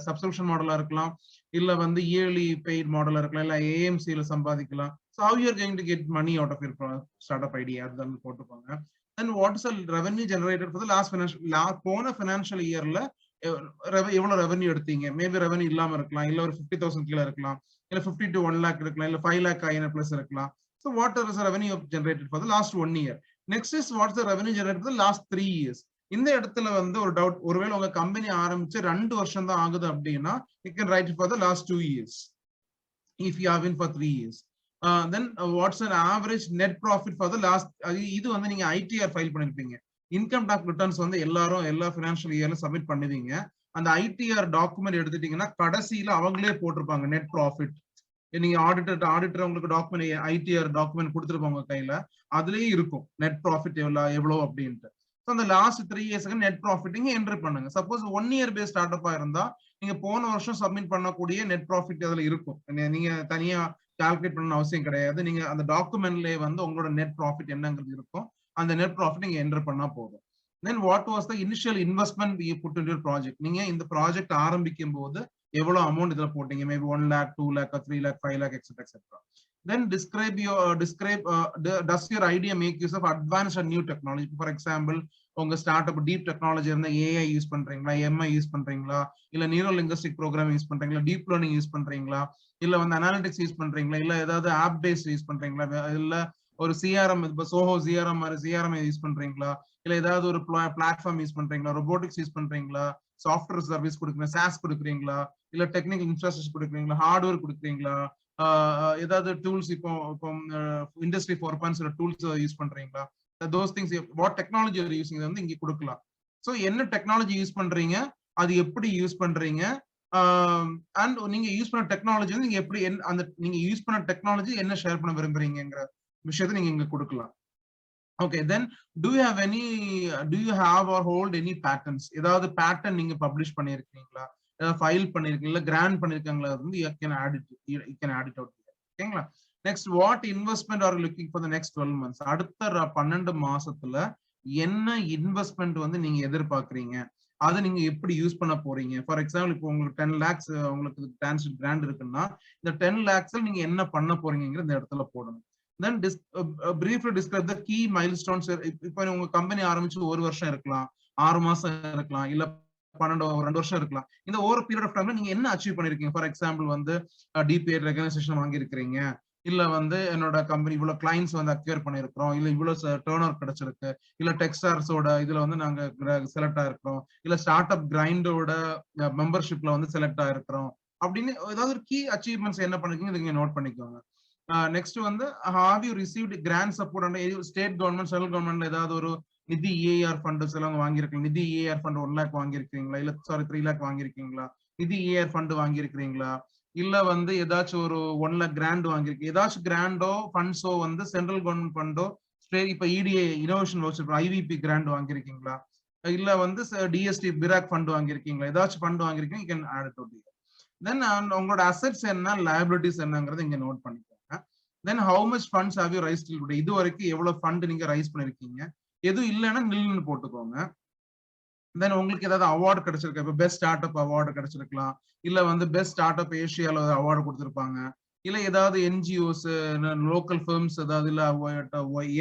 சப்ஸ்கிரிப்ஷன் மாடலா இருக்கலாம், இல்ல வந்து இயர்லி பெய்ட் மாடலா இருக்கலாம், இல்ல ஏஎம்சில சம்பாதிக்கலாம். So how you are going to get money out of your start up idea, அதுதான் போட்டுக்கோங்க. Then what is revenue generated for the போன ஃபினான்ஷியல் இயர்ல எவ்வளவு ரெவன்யூ எடுத்தீங்க. மேபி ரெவன்யூ இல்லாம இருக்கலாம், இல்ல ஒரு 50,000 கீழே இருக்கலாம், இல்ல 50 to 1 lakh இருக்கலாம், இல்ல 5 lakh INR plus இருக்கலாம். So what is the revenue generated for the last 1 year? Next is what's the revenue generated for the last 3 years? இந்த இடத்துல வந்து ஒரு டவுட், ஒருவேளை உங்க கம்பெனி ஆரம்பிச்சு 2 வருஷம் தான் ஆகுது அப்படின்னா you can write it for the last 2 years. If you have been for 3 years, then what's an average net profit for the last, இது வந்து நீங்க ITR ஃபைல் பண்ணிருப்பீங்க. இன்கம் டாக்ஸ் ரிட்டர்ன்ஸ் வந்து எல்லா ஃபினான்ஷியல் இயர்ல சப்மிட் பண்ணுவீங்க. அந்த ITR டாக்குமெண்ட் எடுத்துட்டீங்கன்னா கடைசியில அவங்களே போட்டிருப்பாங்க நெட் ப்ராஃபிட். நீங்க ஆடிட்டர் உங்களுக்கு டாக்குமெண்ட் ITR டாக்குமெண்ட் கொடுத்துருப்பாங்க கையில, அதுலயே இருக்கும் நெட் ப்ராஃபிட் எவ்வளவு அப்படின்ட்டு. அந்த லாஸ்ட் 3 இயர்ஸ்க்கு நெட் ப்ராஃபிட் நீங்க என்ட்ரி பண்ணுங்க. சப்போஸ் 1 year பேஸ் ஸ்டார்ட் அப்பா இருந்தா நீங்க போன வருஷம் சப்மிட் பண்ணக்கூடிய நெட் ப்ராஃபிட் அதுல இருக்கும். நீங்க தனியா கால்குலேட் பண்ண அவசியம் கிடையாது. நீங்க அந்த டாக்குமெண்ட்லயே வந்து உங்களோட நெட் ப்ராஃபிட் என்னங்கிறது இருக்கும். அந்த நெட் ப்ராஃபிட் நீங்க என்டர் பண்ணா போதும். Then what was the initial investment you put into your project? நீங்க இந்த ப்ராஜெக்ட் ஆரம்பிக்கும் போது எவ்வளவு அமௌண்ட் இதுல போட்டீங்க? Maybe 1 lakh, 2 lakh, 3 lakh, 5 lakh, etc. Then does your idea make use of advanced and new technology? For example, உங்க start up deep technology இருந்தா AI use பண்றீங்களா, MI யூஸ் பண்றீங்களா, இல்ல நியூரல் லிங்குஸ்டிக் ப்ரோக்ராமிங் யூஸ் பண்றீங்களா, deep learning use பண்றீங்களா, இல்ல வந்து analytics use பண்றீங்களா, இல்ல ஏதாவது ஆப் பேஸ்ட் யூஸ் பண்றீங்களா, இல்ல ஒரு CRM, இப்போ சோஹோ CRM மாதிரி CRM யூஸ் பண்றீங்களா, இல்ல ஏதாவது ஒரு பிளாட்ஃபார்ம் யூஸ் பண்றீங்களா, ரொபோட்டிக்ஸ் யூஸ் பண்றீங்களா, சாஃப்ட்வேர் சர்வீஸ் கொடுக்குறீங்களா, SaaS கொடுக்குறீங்களா, இல்ல டெக்னிக்கல் இன்ஃப்ராஸ்ட்ரக்சர் கொடுக்குறீங்களா, ஹார்ட்வேர் கொடுக்குறீங்களா, ஏதாவது டூல்ஸ் இப்போ இண்டஸ்ட்ரி 4.0 டூல்ஸ் யூஸ் பண்றீங்களா, those things, what technology you are using வந்து இங்க கொடுக்கலாம். சோ என்ன டெக்னாலஜி யூஸ் பண்றீங்க, அது எப்படி யூஸ் பண்றீங்க, அண்ட் நீங்க யூஸ் பண்ண டெக்னாலஜி வந்து நீங்க எப்படி அந்த நீங்க யூஸ் பண்ண டெக்னாலஜி என்ன ஷேர் பண்ண விரும்புறீங்கங்கிற விஷயத்தை நீங்க இங்க கொடுக்கலாம். Okay, then do you have or hold any patents? ஏதாவது பேட்டன் நீங்க பப்ளிஷ் பண்ணிருக்கீங்களா, ஏதாவது ஃபைல் பண்ணிருக்கீங்களா, கிராண்ட் பண்ணிருக்கீங்களா, வந்து you can add it out. ஓகேங்களா? Next, what investment are looking for the next 12 months? அடுத்த 12 மாசத்துல என்ன இன்வெஸ்ட்மெண்ட் வந்து நீங்க எதிர்பார்க்கறீங்க? அதை நீங்க எப்படி யூஸ் பண்ண போறீங்க. ஃபார் எக்ஸாம்பிள் இப்போ உங்களுக்கு 10 lakhs உங்களுக்கு TANSEED grant இருக்குன்னா இந்த 10 lakhsல நீங்க என்ன பண்ண போறீங்கிற இந்த இடத்துல போடணும். Then briefly describe the key milestones. இப்போ உங்க கம்பெனி ஆரம்பிச்சு 1 வருஷம் இருக்கலாம், 6 மாசம் இருக்கலாம், இல்ல 2 வருஷம் இருக்கலாம். இந்த ஓவர் பீரியட் ஆஃப் டைம்ல நீங்க என்ன அச்சீவ் பண்ணிருக்கீங்க. ஃபார் எக்ஸாம்பிள் வந்து டிபிஐ ரெகனைசேஷன் வாங்கியிருக்கிறீங்க, இல்ல வந்து என்னோட கம்பெனி இவ்வளவு கிளைண்ட்ஸ் வந்து அக்யூர் பண்ணிருக்கிறோம், இல்ல இவ்வளவு டர்ன் ஓவர் கிடைச்சிருக்கு, இல்ல டெக்ஸ்டார்ஸோட இதுல வந்து நாங்க செலக்ட் ஆயிருக்கிறோம், இல்ல ஸ்டார்ட் அப் கிரைண்டோட மெம்பர்ஷிப்ல வந்து செலக்ட் ஆயிருக்கிறோம் அப்படின்னு ஏதாவது ஒரு கீ அச்சீவ்மெண்ட்ஸ் என்ன பண்ணிருக்கீங்க நீங்க நோட் பண்ணிக்கோங்க. நெக்ஸ்ட் வந்து have you received grant support and state government central government ஏதாவது ஒரு நிதி ஏஆர் ஃபண்ட்ஸ் எல்லாம் வாங்கியிருக்கீங்க. நிதி ஏஆர் ஃபண்ட் 1 lakh வாங்கியிருக்கீங்களா, இல்ல 3 lakh வாங்கியிருக்கீங்களா, நிதி ஏஆர் ஃபண்ட் வாங்கியிருக்கிறீங்களா, இல்ல வந்து ஏதாச்சும் ஒரு 1 lakh கிராண்ட் வாங்கிருக்கு, ஏதாச்சும் கிராண்டோ ஃபண்ட்ஸோ வந்து சென்ட்ரல் கவர்மெண்ட் ஃபண்டோ இப்ப EDA innovation voucher IVP grant வாங்கியிருக்கீங்களா, இல்ல வந்து டிஎஸ்டி பிராக் ஃபண்ட் வாங்கியிருக்கீங்களா, ஏதாச்சும் ஃபண்ட் வாங்கியிருக்கீங்க, you can add it to it. Then உங்களோட அசெட்ஸ் என்ன, லைபிலிட்டிஸ் என்னங்கறத இங்க நோட் பண்ணிக்கோங்க. Then how much funds have you rice till today, இது வரைக்கும் எவ்வளவு ஃபண்ட் நீங்க ரைஸ் பண்ணிருக்கீங்க, எதுவும் இல்லைன்னா நில்லுன்னு போட்டுக்கோங்க. தென் உங்களுக்கு ஏதாவது அவார்டு கிடைச்சிருக்கு, இப்போ பெஸ்ட் ஸ்டார்ட் அப் அவார்டு கிடைச்சிருக்கலாம், இல்ல வந்து பெஸ்ட் ஸ்டார்ட் அப் ஏஷியால அவார்டு கொடுத்திருப்பாங்க, இல்ல ஏதாவது என்ஜிஓஸ் லோக்கல் ஃபர்ம்ஸ் ஏதாவது, இல்ல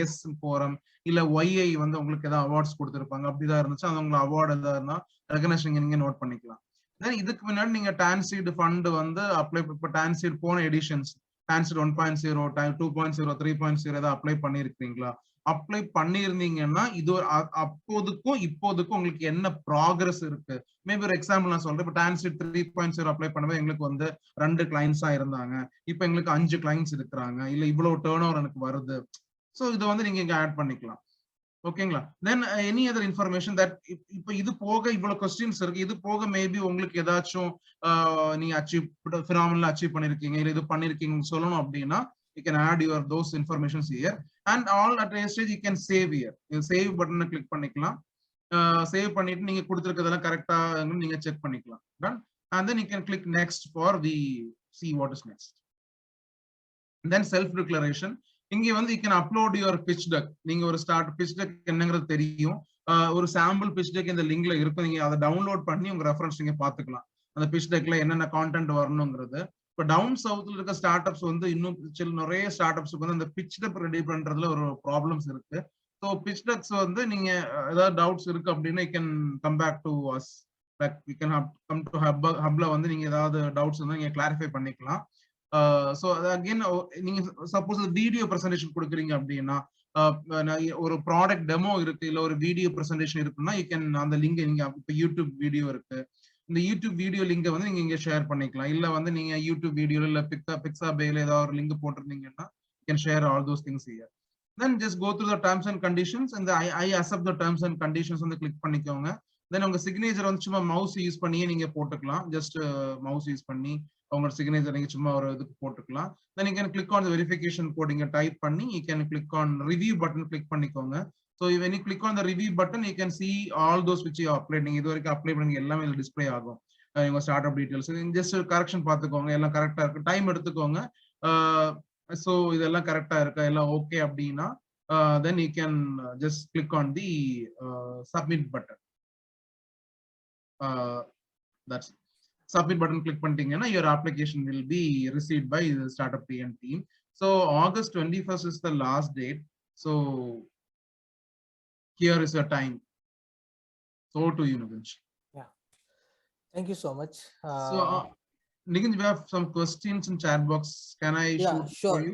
எஸ் போரம் இல்ல ஒய்ஐ வந்து உங்களுக்கு ஏதாவது அவார்ட்ஸ் கொடுத்திருப்பாங்க. அப்படிதான் இருந்துச்சு அது உங்களுக்கு அவார்டு ஏதாவது இருந்தா ரெகனைசேஷன் நீங்க நோட் பண்ணிக்கலாம். தென் இதுக்கு முன்னாடி நீங்க TANSEED ஃபண்ட் வந்து அப்ளை, இப்போ TANSEED போன எடிஷன்ஸ் TANSEED 1.0 2.0 3.0 ஏதாவது அப்ளை பண்ணிருக்கீங்களா, அப்ளை பண்ணிருந்தீங்கன்னா இது ஒரு அப்போதுக்கும் இப்போதுக்கும் உங்களுக்கு என்ன ப்ராக்ரஸ் இருக்கு. மேபி ஒரு எக்ஸாம்பிள் நான் சொல்றேன். இப்போ TANSEED 3.0 அப்ளை பண்ணும்போது எங்களுக்கு வந்து 2 கிளைண்ட்ஸா இருந்தாங்க, இப்போ எங்களுக்கு 5 கிளைண்ட்ஸ் இருக்கிறாங்க, இல்ல இவ்வளவு டர்ன் ஓவர் எனக்கு வருது. ஸோ இதை வந்து நீங்க இங்க ஆட் பண்ணிக்கலாம். ஓகேங்களா. தென் எனி அதர் இன்ஃபர்மேஷன் தட் இப்போ இது போக இவ்வளவு கொஸ்டின்ஸ் இருக்கு, இது போக மேபி உங்களுக்கு ஏதாச்சும் நீங்க அச்சீவ் ஃபினாமினலா அச்சீவ் பண்ணிருக்கீங்க, இல்ல இது பண்ணிருக்கீங்கன்னு சொல்லணும் அப்படின்னா you can add your those informations here and all at a stage you can save here. save button click பண்ணிக்கலாம். சேவ் பண்ணிட்டு நீங்க கொடுத்திருக்கிறதெல்லாம் கரெக்ட்டா நீங்க செக் பண்ணிக்கலாம். done. And then you can click next for the see what is next. And then self declaration. இங்க வந்து you can upload your pitch deck. நீங்க ஒரு ஸ்டார்ட் pitch deck என்னங்கிறது தெரியும், ஒரு சாம்பிள் pitch deck இந்த லிங்க்ல இருக்கும், நீங்க அதை டவுன்லோட் பண்ணி உங்க ரெஃபரன்ஸ் நீங்க பாத்துக்கலாம். அந்த pitch deckல என்னென்ன கான்டென்ட் வரணுங்கிறது. இப்போ டவுன் சவுத்ல இருக்க ஸ்டார்ட் அப்ஸ் வந்து இன்னும் நிறைய ஸ்டார்ட் அப்ஸ்க்கு வந்து அந்த pitch deck ரெடி பண்றதுல ஒரு ப்ராப்ளம்ஸ் இருக்கு. ஸோ pitch decks வந்து நீங்க ஏதாவது டவுட்ஸ் இருக்கு அப்படின்னா you can come back to us, like you can come to hubல வந்து நீங்க ஏதாவது டவுட்ஸ் இருந்தா நீங்க கிளாரிஃபை பண்ணிக்கலாம். ஸோ அகைன் நீங்க சப்போஸ் வீடியோ பிரசன்டேஷன் கொடுக்குறீங்க அப்படின்னா, ஒரு ப்ராடக்ட் டெமோ இருக்கு, இல்ல ஒரு வீடியோ பிரசன்டேஷன் இருக்குன்னா you can அந்த லிங்க் நீங்க இப்போ யூடியூப் வீடியோ இருக்கு, இந்த யூடியூப் வீடியோ லிங்கை வந்து நீங்க இங்க ஷேர் பண்ணிக்கலாம். இல்ல வந்து நீங்க யூடியூப் வீடியோ இல்ல பிக்ஸாபேல ஏதாவது ஒரு link போட்டிருந்தீங்கன்னா you can share all those things here. Then just go through the terms and conditions and I accept the terms and conditions வந்து கிளிக் பண்ணிக்கோங்க. தென் உங்க சிக்னேச்சர் வந்து சும்மா மவுஸ் யூஸ் பண்ணியே நீங்க போட்டுக்கலாம். ஜஸ்ட் மவுஸ் யூஸ் பண்ணி உங்களோட சிக்னேச்சர் நீங்க சும்மா ஒரு இதுக்கு போட்டுக்கலாம். Then you can click on the verification code இங்க டைப் பண்ணி you can click on review button click பண்ணிக்கோங்க. So when you click on the review button, you can see all those which you applied. நீங்க இது வரைக்கும் apply பண்ணி எல்லாமே இதுல display ஆகும். உங்க start up details just correction பார்த்துக்கோங்க, எல்லாம் கரெக்டா இருக்கு, டைம் எடுத்துக்கோங்க. ஸோ இதெல்லாம் கரெக்டா இருக்கா, எல்லாம் ஓகே அப்படின்னா then you can just click on the submit button. That's submit button click பண்ணிட்டீங்கன்னா your application will be received by the StartupTN team. So August 21st is the last date. So here is your time. So to you, Nikunj. Yeah, thank you so much. So Nikunj, we have some questions in chat box. Can I shoot sure. for you?